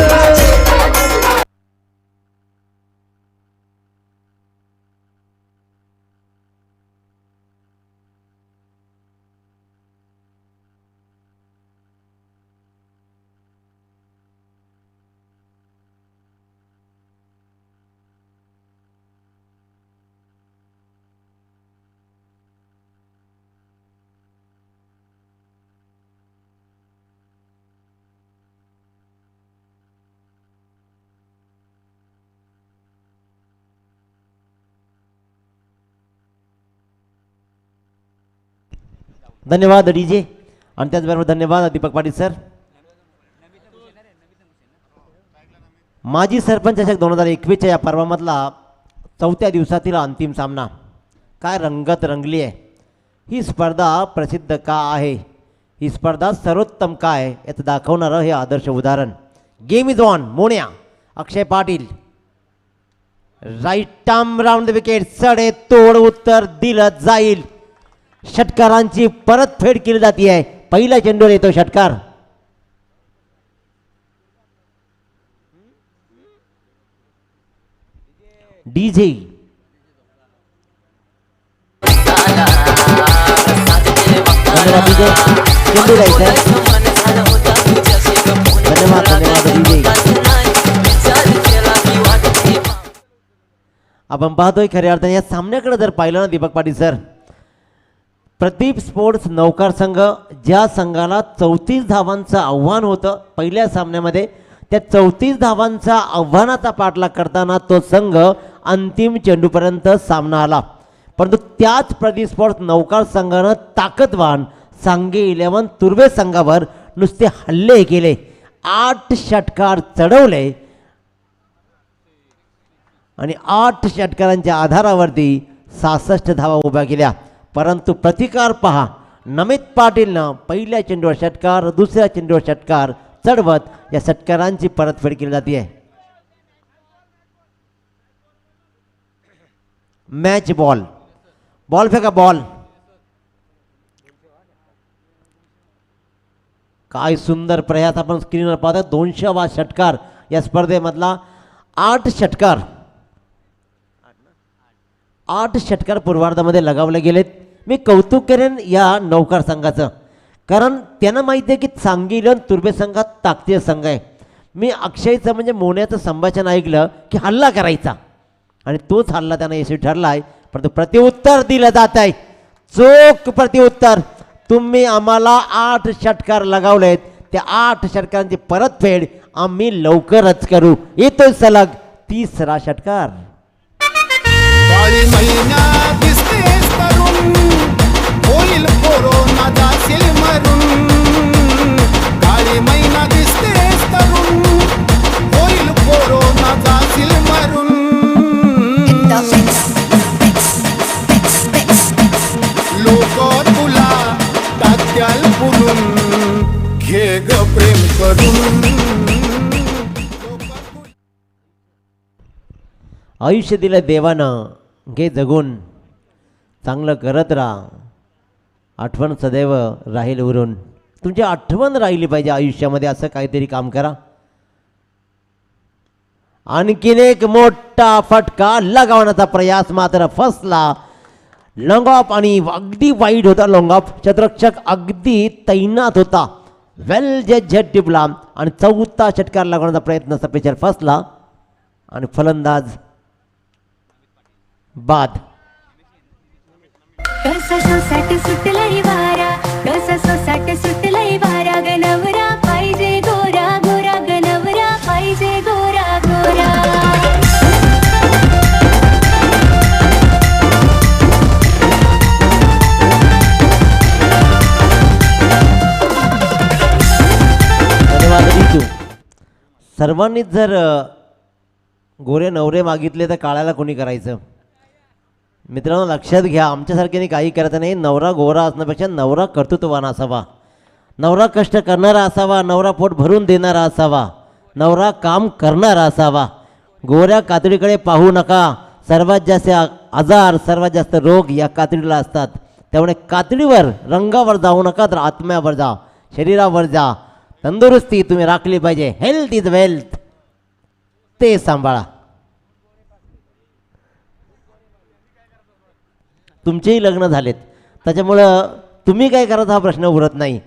धन्यवाद डीजे. आणि त्याचबरोबर धन्यवाद दीपक पाटील सर. माजी सरपंच चषक 2021च्या या पर्वामधला 4थ्या दिवसातील अंतिम सामना. काय रंगत रंगली आहे. ही स्पर्धा प्रसिद्ध का आहे, ही स्पर्धा सर्वोत्तम काय याचं दाखवणारं हे आदर्श उदाहरण. Game is on. Monya Akshay Patil right arm round the wicket. सडे तोड उत्तर दिलं जाईल. षटकारांची परतफेड केली जाते आहे. पहिला चेंडूवर येतो षटकार. डीजे धन्यवाद डीजे. चेंडू द्यायचा. धन्यवाद धन्यवाद डीजे. आपण पाहतोय खऱ्या अर्थाने या सामन्याकडे जर पाहिलं ना दीपक पाटील सर, प्रदीप स्पोर्ट्स नौकार संघ ज्या संघाला 34 धावांचं आव्हान होतं पहिल्या सामन्यामध्ये, त्या 34 धावांचा आव्हानाचा पाठलाग करताना तो संघ अंतिम चेंडूपर्यंत सामना आला. परंतु त्याच प्रदीप स्पोर्ट्स नौकार संघानं ताकदवान सांगे 11 तुर्वे संघावर नुसते हल्ले केले. 8 षटकार चढवले आणि 8 षटकारांच्या आधारावरती 66 धावा उभ्या केल्या. परंतु प्रतिकार पहा. नमित पाटीलनं पहिल्या चेंडूवर षटकार, दुसऱ्या चेंडूवर षटकार चढवत या षटकारांची परतफेड केली जाते आहे. Match ball. बॉल फेका. बॉल. काय सुंदर प्रयास आपण स्क्रीनवर पाहतो. 200वा षटकार या स्पर्धेमधला. 8 षटकार पूर्वार्धामध्ये लगावले गेलेत. मी कौतुक करेन या नौकार संघाचं, कारण त्यांना माहिती आहे की सांगलीन तुर्बे संघात ताकदीचा संघ आहे. मी अक्षयचं म्हणजे मोन्याचं संभाषण ऐकलं की हल्ला करायचा आणि तोच हल्ला त्यांना यशस्वी ठरला आहे. परंतु प्रत्युत्तर दिलं जात आहे. चोख प्रत्युत्तर. तुम्ही आम्हाला 8 षटकार लगावलेत, त्या 8 षटकारांची परतफेड आम्ही लवकरच करू. येतोय सलग 30रा षटकार. काळी महिना दिसतेस तरुण, होईल कोरोना जाशील मरून. काळी महिना दिसतेस तरुण, होईल कोरोना जाशील करून आयुष्य दिलं देवानं, घे जगून, चांगलं करत राहा, आठवण सदैव राहील उरून. तुमची आठवण राहिली पाहिजे आयुष्यामध्ये, असं काहीतरी काम करा. आणखीन एक मोठा फटका लगावण्याचा प्रयास मात्र फसला. लॉंग ऑफ आणि अगदी वाईट होता लॉंग ऑफ. क्षेत्ररक्षक अगदी तैनात होता. वेल झट टिपला आणि चौथा षटकार लागवण्याचा प्रयत्न सपेचर फसला आणि फलंदाज बाद. कसा सोसाट सुटलाय वारा, कसा सोसाट सुटलाय वारा, गनवरा पाहिजे गोरा गोरा, गनवरा पाहिजे गोरा गोरा. धन्यवाद रितू. सर्वांनीच जर गोरे नवरे मागितले तर काळ्याला कोणी करायचं. मित्रांनो लक्षात घ्या, आमच्यासारख्याने काही करायचं नाही. नवरा गोरा असण्यापेक्षा नवरा कर्तृत्ववान असावा, नवरा कष्ट करणारा असावा, नवरा पोट भरून देणारा असावा, नवरा काम करणारा असावा. गोऱ्या कातडीकडे पाहू नका. सर्वात जास्त आजार, सर्वात जास्त रोग या कातडीला असतात. त्यामुळे कातडीवर, रंगावर जाऊ नका, तर आत्म्यावर जा, शरीरावर जा. तंदुरुस्ती तुम्ही राखली पाहिजे. हेल्थ इज वेल्थ, ते सांभाळा. तुमचेही लग्न झालेत, त्याच्यामुळं तुम्ही काय करत हा प्रश्न उरत नाही.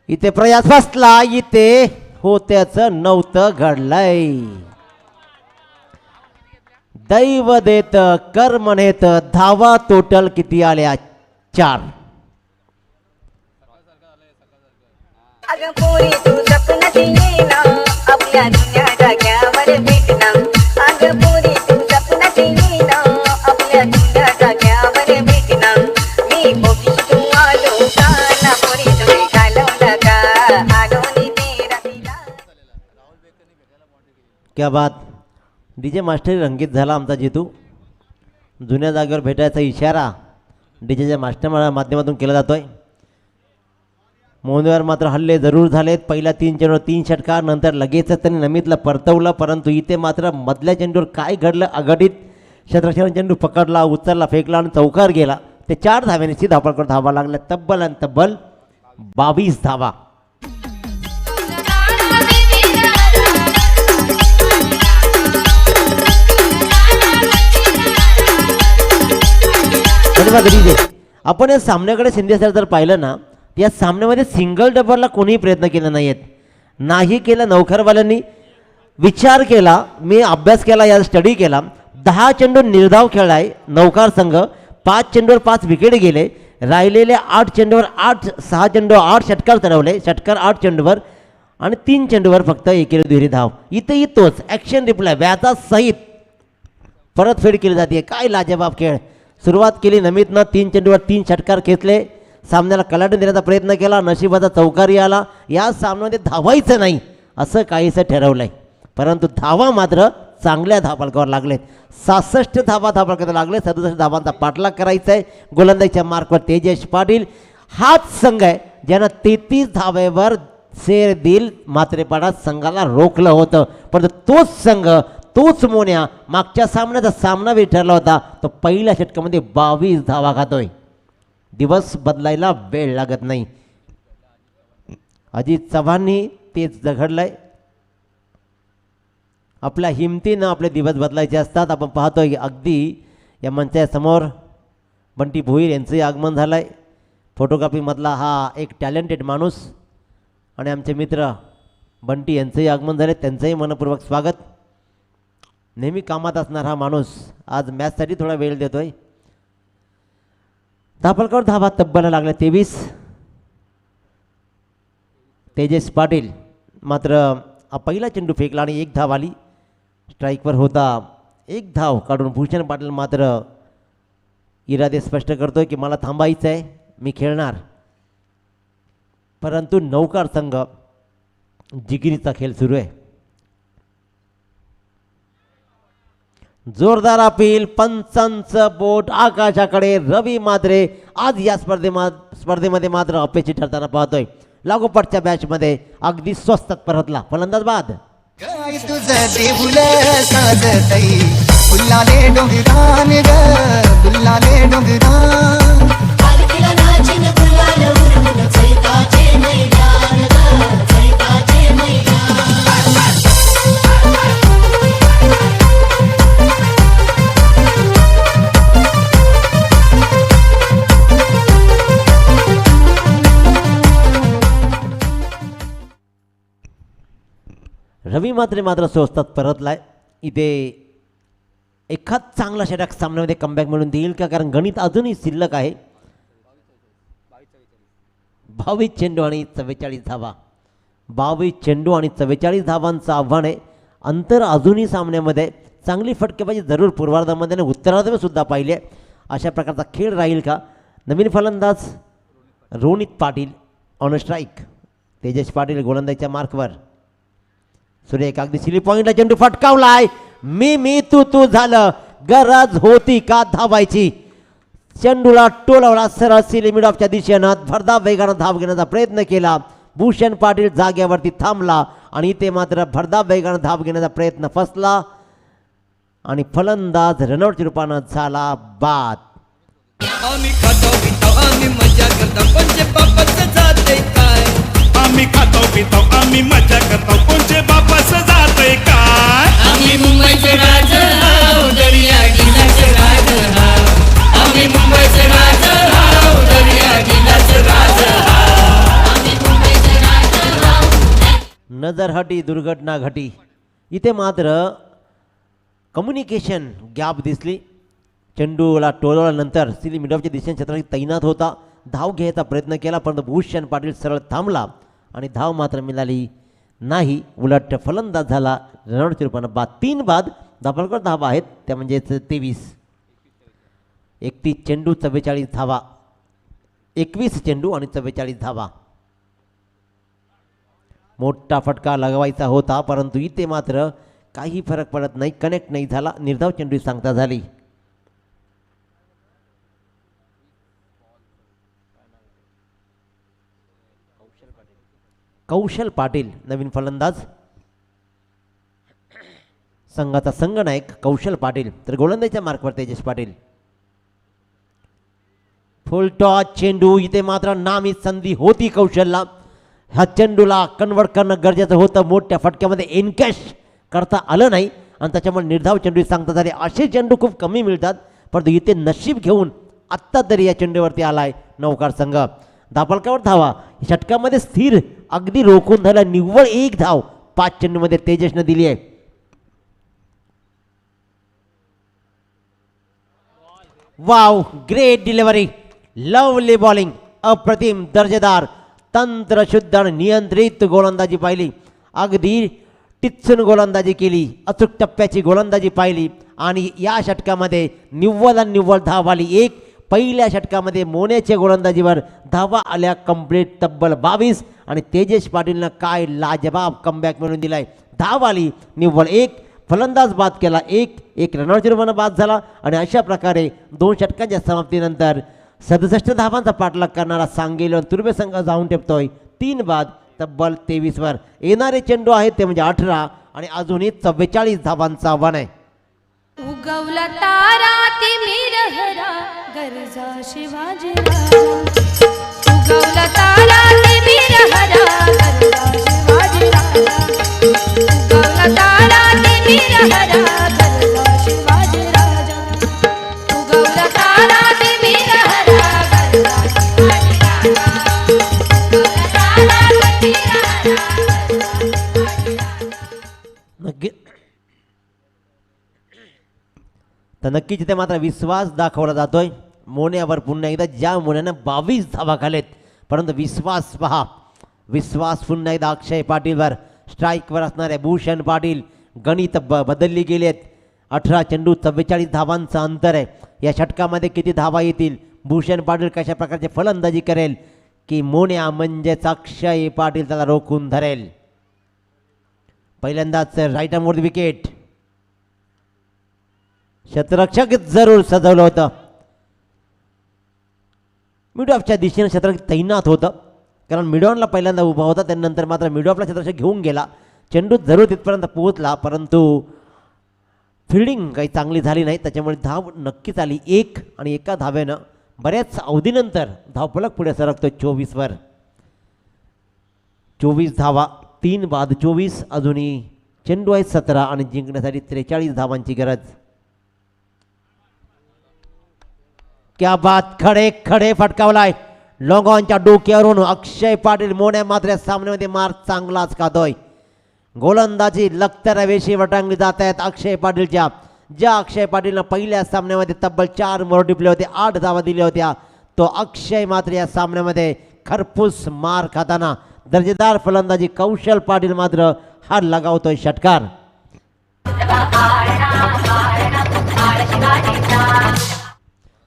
इथे प्रयास फसला, इथे होत्याचं नव्हतं घडलंय. दैव देत कर्म नेत. धावा टोटल किती आल्या? 4. अगं पोरी तू सपनात ये ना, आपल्या दुनिया जाग्यावर भेटना. अगं पोरी तू सपनात ये ना, आपल्या दुनिया जाग्यावर भेटना. मी पोरी तू आलो का ना, पोरी तुम्ही घालवला का, आलो नी तेरा तिला. क्या बात. डीजे मास्टर रंगीत झाला आमचा जितू. जुन्या जागेवर भेटायचा इशारा डीजेच्या मास्टर माध्यमातून केला जातोय. मोहनवर मात्र हल्ले जरूर झालेत. पहिल्या 3 चेंडूवर 3 षटकार, नंतर लगेचच त्यांनी नमितला परतवलं. परंतु इथे मात्र मधल्या चेंडूवर काय घडलं अघटित. क्षेत्ररक्षकाने चेंडू पकडला, उचलला, फेकला आणि चौकार गेला. ते 4 धाव्याने धावपळ करून धावा लागल्या. तब्बल आणि तब्बल 22 धावा. धन्यवाद डीजे. आपण या सामन्याकडे शिंदे सर जर पाहिलं ना, या सामन्यामध्ये सिंगल डबलला कोणीही प्रयत्न केला नाही केला. नौखरवाल्यांनी विचार केला, मी अभ्यास केला, या स्टडी केला. 10 चेंडू निर्धाव खेळलाय नौकार संघ. 5 चेंडूवर 5 विकेट गेले. राहिलेले 8 चेंडूवर 6 चेंडू 8 षटकार चढवले. षटकार 8 चेंडूवर आणि 3 चेंडूवर फक्त एकेरी दुहेरी धाव. इथेही तोच ॲक्शन रिप्लाय व्याचा सहित परतफेड केली जाते. काय लाजवाब खेळ. सुरुवात केली नमितनं. 3 चेंडूवर 3 षटकार खेचले. सामन्याला कलाटून देण्याचा प्रयत्न केला. नशिबाचा चौकारी आला. या सामन्यामध्ये धावायचं नाही असं काहीसं ठरवलंय. परंतु धावा मात्र चांगल्या धावफलकावर लागलेत. 66 धावा धावफलकावर लागले. 67 धावांचा पाठलाग करायचा आहे. गोलंदाजीच्या मार्कवर तेजस पाटील. हाच संघ आहे ज्यानं 33 धावेवर शेर दिल मात्रेपाडात संघाला रोखलं होतं. परंतु तोच संघ, तोच मोन्या मागच्या सामन्याचा सामना वेळ ठरला होता. तो पहिल्या षटकामध्ये 22 धावा खातोय. दिवस बदलायला वेळ लागत नाही. अजित चव्हाणनी तेच झगडलंय. आपल्या हिमतीनं आपले दिवस बदलायचे असतात. आपण पाहतोय की अगदी या मंचासमोर बंटी भोईर यांचंही आगमन झालं आहे. फोटोग्राफीमधला हा एक टॅलेंटेड माणूस आणि आमचे मित्र बंटी यांचंही आगमन झाले. त्यांचंही मनपूर्वक स्वागत. नेहमी कामात असणार हा माणूस आज मॅचसाठी थोडा वेळ देतोय. धावफलकावर धावा तब्बल लागल्या 23. तेजस पाटील मात्र पहिला चेंडू फेकला आणि 1 धाव आली. स्ट्राईकवर होता. 1 धाव काढून भूषण पाटील मात्र इरादे स्पष्ट करतोय की मला थांबायचं आहे, मी खेळणार. परंतु नौकार संघ जिगिरीचा खेळ सुरू आहे. जोरदार अपील. पंचांचं बोट आकाशाकडे. रवी मात्रे आज या स्पर्धेमध्ये मात्र अपेक्षित ठरताना पाहतोय. लागोपाठच्या बॅचमध्ये अगदी स्वस्तात परतला. फलंदाज बाद. काय तुझं देऊल साजतई फुलाले डोंगरान ग फुलाले डोंगरान रवी मात्र स्वस्तात परतलाय. इथे एखाद चांगला षटक सामन्यामध्ये कमबॅक मिळून देईल का, कारण गणित अजूनही शिल्लक आहे. 22 चेंडू आणि 44 धावा. 22 चेंडू आणि 44 धावांचं आव्हान आहे. अंतर अजूनही सामन्यामध्ये चांगली फटकेबाजी जरूर पूर्वार्धामध्ये आणि उत्तरार्धामध्ये सुद्धा पाहिली आहे. अशा प्रकारचा खेळ राहील का. नवीन फलंदाज रोनित पाटील ऑन स्ट्राईक. तेजस पाटील गोलंदाजीच्या मार्कवर. सुरेख अगदी सिली पॉईंटला चेंडू फटकावलाय. मी तू झालं. गरज होती का धावायची. चेंडूला टोलवला सरळ सिली मिड ऑफच्या दिशेनं. भरधाव वेगानं धाव घेण्याचा प्रयत्न केला. भूषण पाटील जाग्यावरती थांबला आणि इथे मात्र भरधाव वेगानं धाव घेण्याचा प्रयत्न फसला आणि फलंदाज रनआउटच्या रूपानं झाला बाद. आम्ही खातो पितो आम्ही मजा करतो कोणचे बापाचं जाते काय. आम्ही खातो पितो आम्ही मजा करतो कोणचे बापाचं जाते काय. आम्ही मुंबईचे राज हाव दर्या गिलाचे राज हाव. आम्ही मुंबईचे राज हाव दर्या गिलाचे राज हाव. आम्ही मुंबईचे राज हाव. नजरहटी दुर्घटना घटी. इथे मात्र कम्युनिकेशन गॅप दिसली. चेंडूला टोलवल्यानंतर सिली मिडॉफच्या दिशेने क्षेत्रात तैनात होता. धाव घ्यायचा प्रयत्न केला परंतु भूषण पाटील सरळ थांबला आणि धाव मात्र मिळाली नाही. उलट फलंदाज झाला रनआउटच्या रूपानं बाद. 3 बाद. धाबांवर धावा आहेत त्या म्हणजेच 23. 31 चेंडू 44 धावा. 21 चेंडू आणि 44 धावा. मोठा फटका लगवायचा होता परंतु इथे मात्र काही फरक पडत नाही. कनेक्ट नाही झाला. निर्धाव चेंडू सांगता झाली. कौशल पाटील नवीन फलंदाज. संघाचा संघनायक कौशल पाटील तर गोलंदाजीच्या मार्कवर तेजस पाटील. फुल टॉस चेंडू. इथे मात्र नामी संधी होती कौशलला. ह्या चेंडूला कन्वर्ट करणं गरजेचं होतं. मोठ्या फटक्यामध्ये एनकॅश करता आलं नाही आणि त्याच्यामुळे निर्धाव चेंडू सांगता झाले. असे चेंडू खूप कमी मिळतात परंतु इथे नशीब घेऊन आत्ता तरी या चेंडूवरती आलाय नौकार संघ. धापलकावर धावा. षटकामध्ये स्थिर अगदी रोखून झाला. निव्वळ 1 धाव 5 चेंडूमध्ये तेजसनं दिली आहे. Wow great delivery. Lovely bowling. अप्रतिम दर्जेदार तंत्रशुद्ध आणि नियंत्रित गोलंदाजी पाहिली. अगदी टिच्चून गोलंदाजी केली. अचूक टप्प्याची गोलंदाजी पाहिली आणि या षटकामध्ये निव्वळ धाव आली. एक पहिल्या षटकामध्ये मोन्याच्या गोलंदाजीवर धावा आल्या कंप्लीट तब्बल 22 आणि तेजस पाटीलनं काय लाजवाब कमबॅक मिळवून दिलाय. धाव आली निव्वळ 1. फलंदाज बाद केला. एक रनआउटच्या रूपानं बाद झाला आणि अशा प्रकारे 2 षटकांच्या समाप्तीनंतर 67 धावांचा पाठलाग करणारा सांगली तुर्बे संघ जाऊन ठेपतोय 3 बाद तब्बल 23 वर. येणारे चेंडू आहेत ते म्हणजे 18 आणि अजूनही 44 धावांचं आव्हान आहे. उगवला तारा ती मिरहरा गरजा शिवाजीराजा. उगवला तारा ती मिरहरा गरजा शिवाजीराजा. उगवला तारा ती मिरहरा गरजा शिवाजीराजा. उगवला तारा ती मिरहरा गरजा शिवाजीराजा. उगवला तारा ती मिरहरा गरजा शिवाजीराजा. तर नक्कीच इथे मात्र विश्वास दाखवला जातोय मोन्यावर. पुन्हा एकदा ज्या मोन्यानं 22 धावा खालेत परंतु विश्वास पहा. विश्वास पुन्हा एकदा अक्षय पाटीलवर. स्ट्राईकवर असणारे भूषण पाटील. गणित बदलली गेलेत. 18 चेंडू 44 धावांचं अंतर आहे. या षटकामध्ये किती धावा येतील. भूषण पाटील कशा प्रकारचे फलंदाजी करेल की मोन्या म्हणजेच अक्षय पाटील त्याला रोखून धरेल. पहिल्यांदाच राईट आर्मवर विकेट. क्षेत्ररक्षक जरूर सजवलं होतं. मिड ऑफच्या दिशेनं क्षेत्ररक्षक तैनात होतं कारण मिडॉनला पहिल्यांदा उभा होता, त्यानंतर मात्र मिडॉफला क्षेत्ररक्षक घेऊन गेला. चेंडू जरूर तिथपर्यंत पोहोचला, परंतु फिल्डिंग काही चांगली झाली नाही, त्याच्यामुळे धाव नक्कीच आली 1 आणि एका धावेनं बऱ्याच अवधीनंतर धावफलक पुढे सरकतो 24वर. 24 धावा, 3 बाद 24, अजूनही चेंडू आहे 17 आणि जिंकण्यासाठी 43 धावांची गरज. क्या बात, खडे खडे फटकावलाय लॉंगॉनच्या डोक्यावरून. अक्षय पाटील मोन्या मात्र सामन्यामध्ये मार चांगलाच खातोय. गोलंदाजी लखतर वेशी वटांगली जात आहेत अक्षय पाटीलच्या. ज्या अक्षय पाटीलनं पहिल्या सामन्यामध्ये तब्बल 4 मोर टिपले होते, 8 धावा दिल्या होत्या, तो अक्षय मात्र या सामन्यामध्ये खरपूस मार खाताना दर्जेदार फलंदाजी कौशल पाटील मात्र हार लगावतोय षटकार.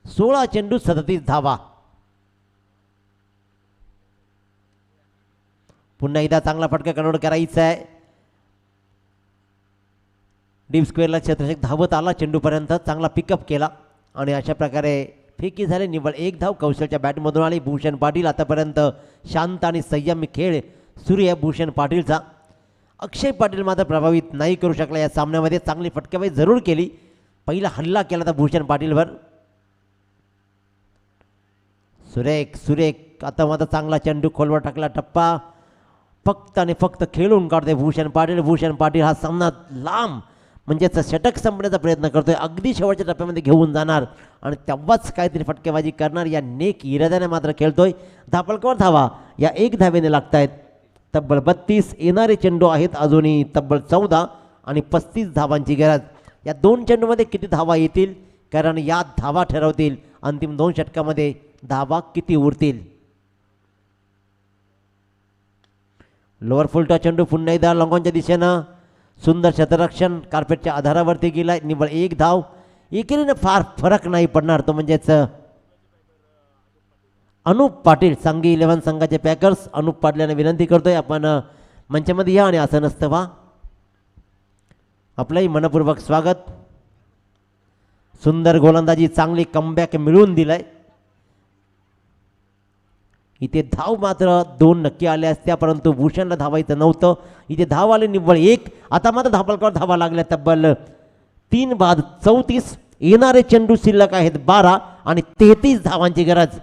16 चेंडू 37 धावा. पुन्हा एकदा चांगला फटका कन्वर्ट करायचा आहे. डीप स्क्वेअरला क्षेत्ररक्षक धावत आला, चेंडूपर्यंत चांगला पिकअप केला आणि अशा प्रकारे फेकी झाले. निव्वळ 1 धाव कौशलच्या बॅटमधून आली. भूषण पाटील आतापर्यंत शांत आणि संयमी खेळ सुरू आहे भूषण पाटीलचा. अक्षय पाटील मात्र प्रभावित नाही करू शकला या सामन्यामध्ये. चांगली फटकेबाजी जरूर केली, पहिला हल्ला केला होता भूषण पाटीलवर. सुरेख सुरेख आता मात्र चांगला चेंडू खोलवर टाकला, टप्पा फक्त आणि फक्त खेळून काढतोय भूषण पाटील. भूषण पाटील हा सामना लांब म्हणजेच षटक संपण्याचा प्रयत्न करतोय, अगदी शेवटच्या टप्प्यामध्ये घेऊन जाणार आणि तेव्हाच काहीतरी फटकेबाजी करणार या नेक इराद्याने मात्र खेळतोय. धापलकावर धावा या 1 धावेने लागतायत. तब्बल 32 येणारे चेंडू आहेत अजूनही तब्बल 14 आणि 35 धावांची गरज. या 2 चेंडूमध्ये किती धावा येतील, कारण या धावा ठरवतील अंतिम 2 षटकामध्ये धावा किती उरतील. लोअर फुलटा चेंडू पुन्हा एकदा लॉंगॉनच्या दिशेनं सुंदर क्षेत्ररक्षण कार्पेटच्या आधारावरती गेलाय. निव्वळ 1 धाव. एकेरीनं फार फरक नाही पडणार, तो म्हणजेच अनुप पाटील सांगी 11 संघाचे पॅकर्स. अनुप पाटलांना विनंती करतोय आपण मंचामध्ये या आणि असं नसतं व्हा. आपलंही मनपूर्वक स्वागत. सुंदर गोलंदाजी, चांगली कमबॅक मिळवून दिलाय. इथे धाव मात्र 2 नक्की आल्या असत्या, परंतु भूषणला धावायचं नव्हतं. इथे धाव आले निव्वळ 1. आता मात्र धापलकावर धावा लागल्या तब्बल 3 बाद 34. येणारे चेंडू शिल्लक आहेत 12 आणि 33 धावांची गरज.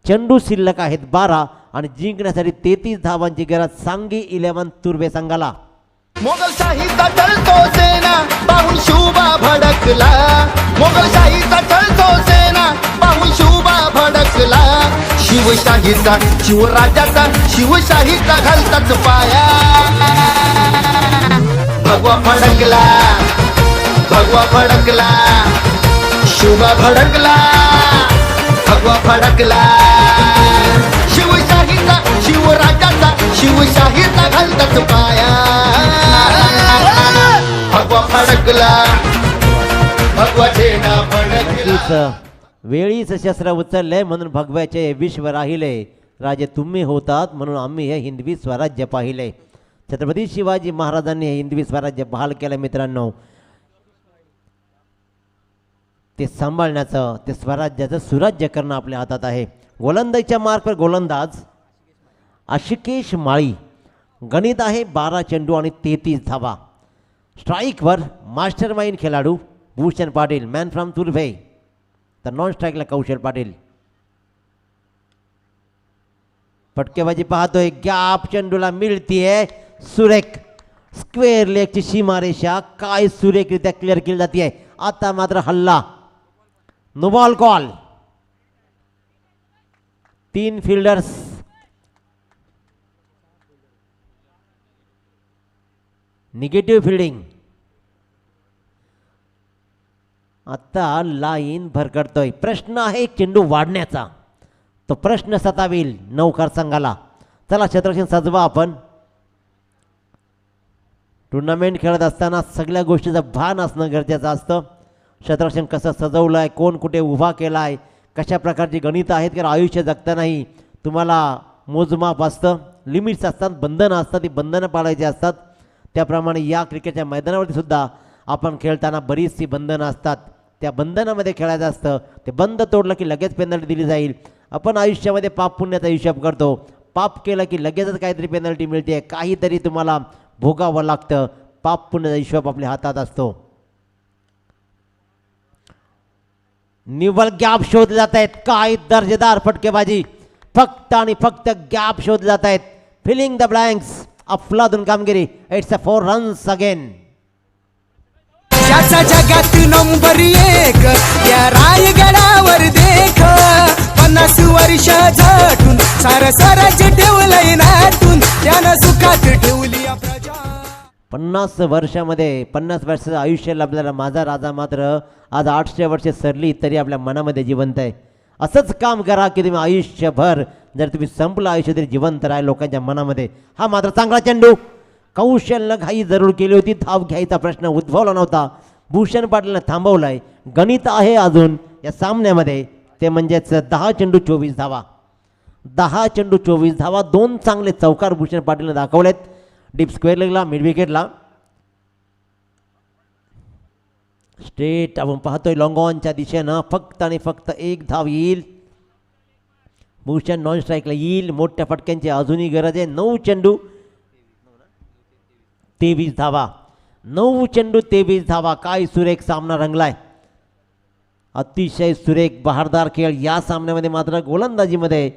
चेंडू शिल्लक आहेत 12 आणि जिंकण्यासाठी 33 धावांची गरज सांगी 11 तुर्बे संघाला. मोगलशाहीचा चलतो सेना पाहून शुभा भडकला. मोगलशाहीचा चलतो सेना पाहून शुभा भडकला. शिवशाहीचा शिवराजाचा शिवशाहीचा घालताच पाया. भगवा फडकला, भगवा फडकला, शुभा भडकला, भगवा फडकला. शिवशाहीचा शिवराजाचा शिवशाहीचा घालताच पाया. भगवा फडकला, भगवा झेंडा फडकला. वेळीच शस्त्र उचलले म्हणून भगव्याचे विश्व राहिले. राजे तुम्ही होतात म्हणून आम्ही हे हिंदवी स्वराज्य पाहिले. छत्रपती शिवाजी महाराजांनी हे हिंदवी स्वराज्य बहाल केलं मित्रांनो. ते सांभाळण्याचं, ते स्वराज्याचं सुराज्य करणं आपल्या हातात आहे. गोलंदाजीच्या मार्कवर गोलंदाज आशिकेश माळी. गणित आहे 12 चेंडू आणि 33 धावा. स्ट्राईकवर मास्टर माइंड खेळाडू भूषण पाटील, मॅन फ्रॉम तुर्भे. तर नॉन स्ट्राईकला कौशल पाटील. फटकेबाजी पाहतोय, गॅप चेंडूला मिळतीये. सुरेख स्क्वेअर लेगची सीमारेषा काय सुरेखरित्या क्लिअर केली जाते. आता मात्र हल्ला, no ball call. 3 fielders negative fielding. आता लाईन भरकटतोय. प्रश्न आहे चेंडू वाढण्याचा, तो प्रश्न सतावेल नौकार संघाला. चला क्षेत्ररक्षण सजवा आपण. टुर्नामेंट खेळत असताना सगळ्या गोष्टीचं भान असणं गरजेचं असतं. क्षेत्ररक्षण कसं सजवलं आहे, कोण कुठे उभा केला आहे, कशा प्रकारची गणितं आहेत. कारण आयुष्य जगतानाही तुम्हाला मोजमाप असतं, लिमिट्स असतात, बंधनं असतात. ती बंधनं पाळायची असतात. त्याप्रमाणे या क्रिकेटच्या मैदानावरती सुद्धा आपण खेळताना बरीचशी बंधनं असतात. त्या बंधनामध्ये खेळायचं असतं. ते बंद तोडलं की लगेच पेनल्टी दिली जाईल. आपण आयुष्यामध्ये पाप पुण्याचा हिशोब करतो. पाप केलं की लगेचच काहीतरी पेनल्टी मिळते, काहीतरी तुम्हाला भोगावं लागतं. पाप पुण्याचा हिशोब आपल्या हातात असतो. निव्वळ गॅप शोधले जात आहेत. काय दर्जेदार फटकेबाजी, फक्त आणि फक्त गॅप शोधले जात आहेत. फिलिंग द ब्लँक्स, अफलातून कामगिरी. It's a 4 runs again. त्याचा जगात नंबर 1 या रायगडावर देख. 50 वर्ष झटून सार स्वराज्य ठेवलंय नाटून, त्यानं सुखात ठेवली या प्रजा. 50 वर्षामध्ये 50 वर्षाचं आयुष्य लाभलेला माझा राजा मात्र आज 800 वर्षे सरली तरी आपल्या मनामध्ये जिवंत आहे. असंच काम करा की तुम्ही आयुष्यभर, जर तुम्ही संपलं आयुष्य तरी जिवंत राहा लोकांच्या मनामध्ये. हा मात्र चांगला चेंडू, कौशल्य घाई जरूर केली होती, धाव घ्यायचा प्रश्न उद्भवला नव्हता. भूषण पाटीलनं थांबवलाय. गणित आहे अजून या सामन्यामध्ये, ते म्हणजेच 10 चेंडू 24 धावा. 10 चेंडू 24 धावा. 2 चांगले चौकार भूषण पाटीलनं दाखवलेत. डीप स्क्वेअर लेगला, मिड विकेटला. स्ट्रेट आपण पाहतोय लॉंग ऑनच्या दिशेनं. फक्त आणि फक्त 1 धाव येईल. भूषण नॉन स्ट्राईकला येईल. मोठ्या फटक्यांची अजूनही गरज आहे. 9 चेंडू 23 धावा. 9 चेंडू 23 धावा. काय सुरेख सामना रंगलाय. अतिशय सुरेख बहारदार खेळ. या सामन्यामध्ये मात्र गोलंदाजीमध्ये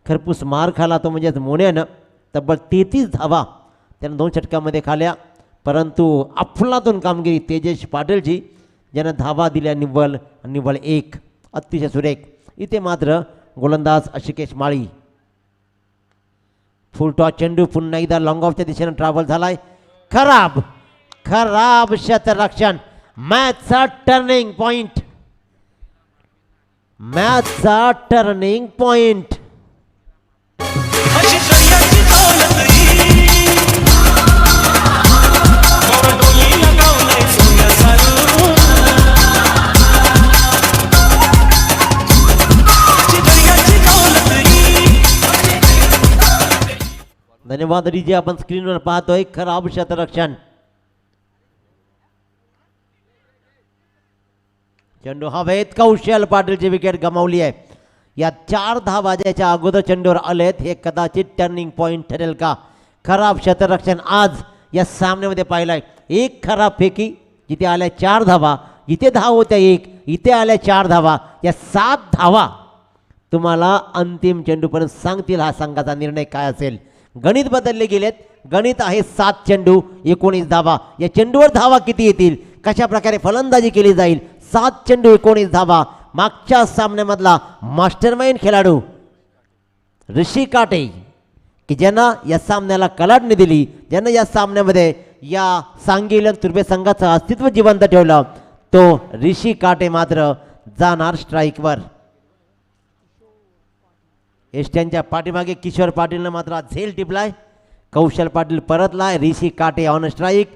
खरपूस मार खाला तो म्हणजेच मोन्यानं. तब्बल 33 धावा त्यानं 2 षटकामध्ये खाल्या. परंतु अफलातून कामगिरी तेजस पाटीलची, ज्यानं धावा दिल्या निव्वळ 1. अतिशय सुरेख. इथे मात्र गोलंदाज अशिकेश माळी. फुल टॉस चेंडू पुन्हा एकदा लॉंग ऑफच्या दिशेनं ट्रॅव्हल झालाय. खराब क्षेत्ररक्षण. मॅचचा टर्निंग पॉइंट. मॅचचा टर्निंग पॉइंट. धन्यवाद जे आपण स्क्रीनवर पाहतोय. खराब क्षेत्ररक्षण. चेंडू हवेत. कौशल पाटीलची विकेट गमावली आहे. या 4 धावा ज्याच्या अगोदर चेंडूवर आलेत हे कदाचित टर्निंग पॉइंट ठरेल का. खराब क्षेत्ररक्षण आज या सामन्यामध्ये पाहिलाय. 1 खराब फेकी, जिथे आल्या 4 धावा. इथे धाव होत्या 1, इथे आल्या 4 धावा. या 7 धावा तुम्हाला अंतिम चेंडूपर्यंत सांगतील हा संघाचा निर्णय काय असेल. गणित बदलले गेलेत. गणित आहे 7 चेंडू 19 धावा. या चेंडूवर धावा किती येतील, कशा प्रकारे फलंदाजी केली जाईल. 7 चेंडू 19 धावा. मागच्या सामन्यामधला मास्टरमाइंड खेळाडू ऋषी काटे, की ज्यांना या सामन्याला कलाटणी दिली, ज्यानं या सामन्यामध्ये या सांगली तुर्भे संघाचं अस्तित्व जिवंत ठेवलं, तो ऋषी काटे मात्र जाणार स्ट्राईकवर. एसट्यांच्या पाठीमागे किशोर पाटीलनं मात्र झेल टिपलाय. कौशल पाटील परतलाय. ऋषी काटे ऑन स्ट्राईक.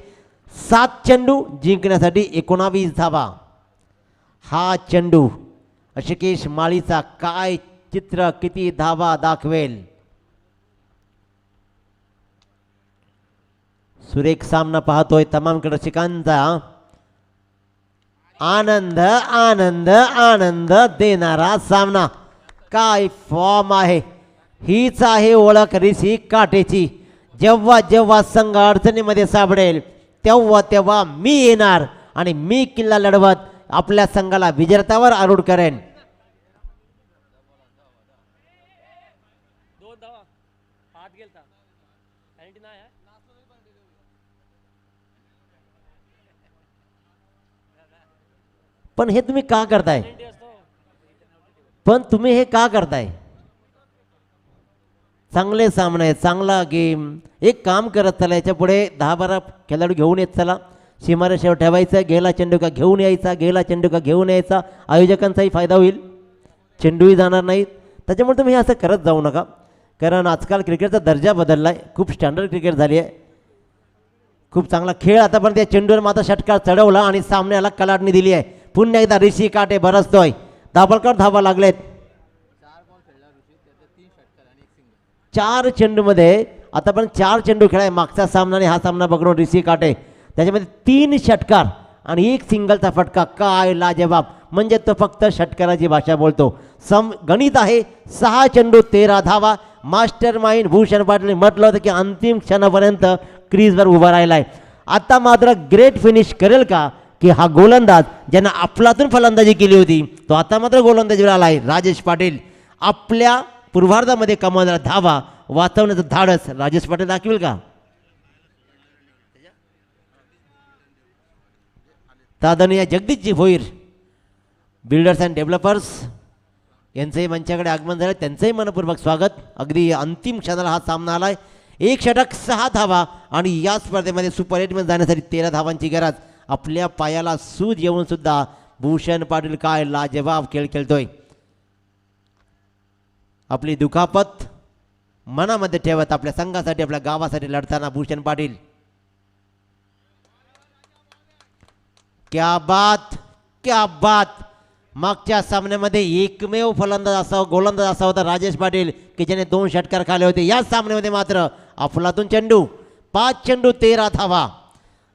7 चेंडू जिंकण्यासाठी 19 धावा. हा चेंडू अशिकेश माळीचा काय चित्र, किती धावा दाखवेल. सुरेख सामना पाहतोय तमाम रसिकांचा. आनंद आनंद आनंद देणारा सामना. काय फॉर्म आहे. हीच आहे ओळख ऋषी काटेची. जेव्हा जेव्हा संघ अडचणीमध्ये सापडेल तेव्हा तेव्हा मी येणार आणि मी किल्ला लढवत आपल्या संघाला विजेत्यावर आरूढ करेन. पण हे तुम्ही का करताय. पण तुम्ही हे का करताय. चांगले सामने आहेत, चांगला गेम. एक काम करत चला, याच्या पुढे 10-12 खेळाडू घेऊन येत चला. सीमारेषेवर ठेवायचं. गेला चेंडू का घेऊन यायचा, गेला चेंडू का घेऊन यायचा. आयोजकांचाही फायदा होईल, चेंडूही जाणार नाहीत. त्याच्यामुळे तुम्ही असं करत जाऊ नका, कारण आजकाल क्रिकेटचा दर्जा बदलला आहे. खूप स्टँडर्ड क्रिकेट झाली आहे. खूप चांगला खेळ. आतापर्यंत त्या चेंडूवर मात्र षटकार चढवला आणि सामन्याला कलाटणी दिली आहे. पुन्हा एकदा ऋषी काटे बरसतोय. दाबलकर धावा लागलेत. 4 चेंडूमध्ये आतापर्यंत 4 चेंडू खेळाय. मागचा सामना आणि हा सामना बघून ऋषी काटे त्याच्यामध्ये 3 षटकार आणि 1 सिंगलचा फटका. काय लाजवाब. म्हणजे तो फक्त षटकाराची भाषा बोलतो. गणित आहे 6 चेंडू 13 धावा. मास्टर माइंड भूषण पाटील म्हटलं होतं की अंतिम क्षणापर्यंत क्रीजवर उभा राहिला आहे. आता मात्र ग्रेट फिनिश करेल का की हा गोलंदाज ज्यानं अफलातून फलंदाजी केली होती तो आता मात्र गोलंदाजीवर आला आहे. राजेश पाटील आपल्या पूर्वार्धामध्ये कमावणारा धावा वाचवण्याचं धाडस राजेश पाटील दाखवेल का? तादनीय Jagdishji Bhoir builders and developers यांचंही मंचाकडे आगमन झालं, त्यांचंही मनपूर्वक स्वागत. अगदी अंतिम क्षणाला हा सामना आलाय. 1 षटक 6 धावा आणि या स्पर्धेमध्ये सुपर 8 मध्ये जाण्यासाठी 13 धावांची गरज. आपल्या पायाला सूज येऊन सुद्धा भूषण पाटील काय लाजवाब खेळ खेळतोय. आपली दुखापत मनामध्ये ठेवत आपल्या संघासाठी आपल्या गावासाठी लढताना भूषण पाटील. क्या बात क्या बात. मागच्या सामन्यामध्ये एकमेव फलंदाज असा गोलंदाज असा होता राजेश पाटील की ज्याने 2 षटकार खाल्ले होते. या सामन्यामध्ये मात्र अफलातून चेंडू 5 चेंडू 13 धावा.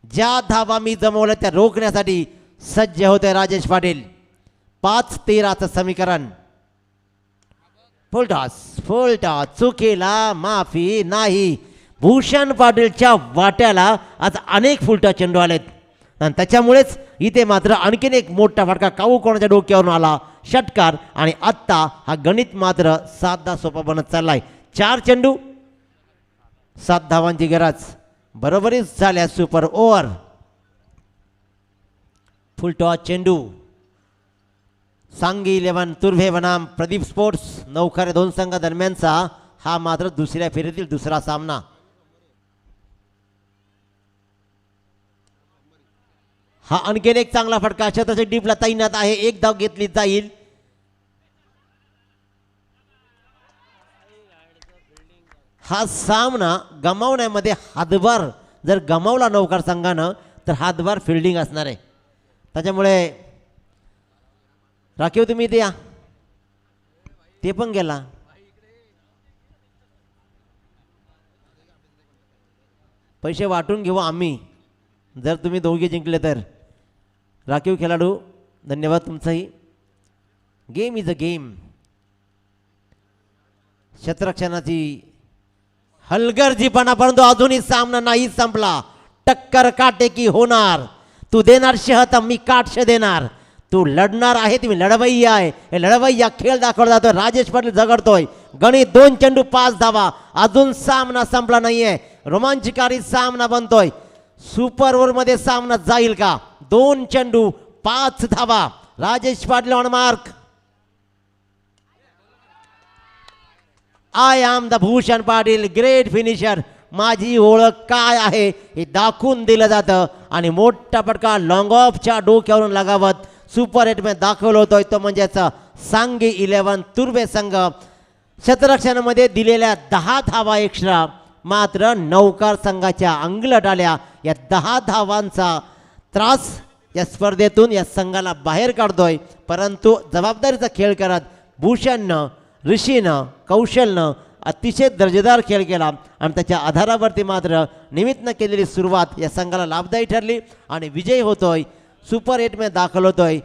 ज्या धावा मी जमवल्या त्या रोखण्यासाठी सज्ज होते राजेश पाटील. 5-13चं समीकरण. फुलटॉस चुकीला माफी नाही. भूषण पाटीलच्या वाट्याला आज अनेक फुलटॉस चेंडू आलेत आणि त्याच्यामुळेच इथे मात्र आणखीन एक मोठा फटका काऊ कोणाच्या डोक्यावरून आला षटकार. आणि आत्ता हा गणित मात्र साधा सोपा बनत चाललाय. 4 चेंडू 7 धावांची गरज. बरोबरीच झाल्या सुपर ओव्हर. फुलटॉस चेंडू. सांगी 11 तुर्भे बनाम प्रदीप स्पोर्ट्स नौखारे 2 संघादरम्यानचा हा मात्र दुसऱ्या फेरीतील दुसरा सामना. हा आणखीन एक चांगला फटका शतक डीपला तैनात आहे. 1 धाव घेतली जाईल. हा सामना गमावण्यामध्ये हातभार जर गमावला नौकार संघानं तर हातभार फिल्डिंग असणार आहे. त्याच्यामुळे राखीव तुम्ही इथे या. ते पण गेला. पैसे वाटून घेऊ आम्ही जर तुम्ही दोघे जिंकले तर. राखीव खेळाडू धन्यवाद तुमचाही. Game is a game. क्षेत्ररक्षणाची हलगर्जीपणा परंतु अजूनही सामना नाही संपला. टक्कर काटेकी होणार. तू देणार शहत मी काटश देणार. तू लढणार आहे तुम्ही लढवय्या आहे. हे लढवय्या खेळ दाखवला जातोय. राजेश पाटील झगडतोय. गणित 2 चेंडू 5 धावा. अजून सामना संपला नाहीये. रोमांचकारी सामना बनतोय. सुपर ओव्हरमध्ये सामना जाईल का? 2 चेंडू 5 धावा. Rajesh Patil on mark. I am the Bhushan Patil great finisher. माझी ओळख काय आहे हे दाखवून दिलं जातं आणि मोठा फटका लॉंग ऑफच्या डोक्यावरून लगावत सुपर 8 मध्ये दाखवलं होतोय तो म्हणजेच सांगी 11 तुर्भे संघ. क्षेत्ररक्षणामध्ये दिलेल्या 10 धावा एक्स्ट्रा मात्र नौकार संघाच्या अंगलट आल्या. या 10 धावांचा त्रास या स्पर्धेतून या संघाला बाहेर काढतोय. परंतु जबाबदारीचा खेळ करत भूषणनं ऋषीनं कौशलनं अतिशय दर्जेदार खेळ केला आणि त्याच्या आधारावरती मात्र निमित्तनं केलेली सुरुवात या संघाला लाभदायी ठरली आणि विजय होतोय. सुपर 8 मध्ये दाखल होतोय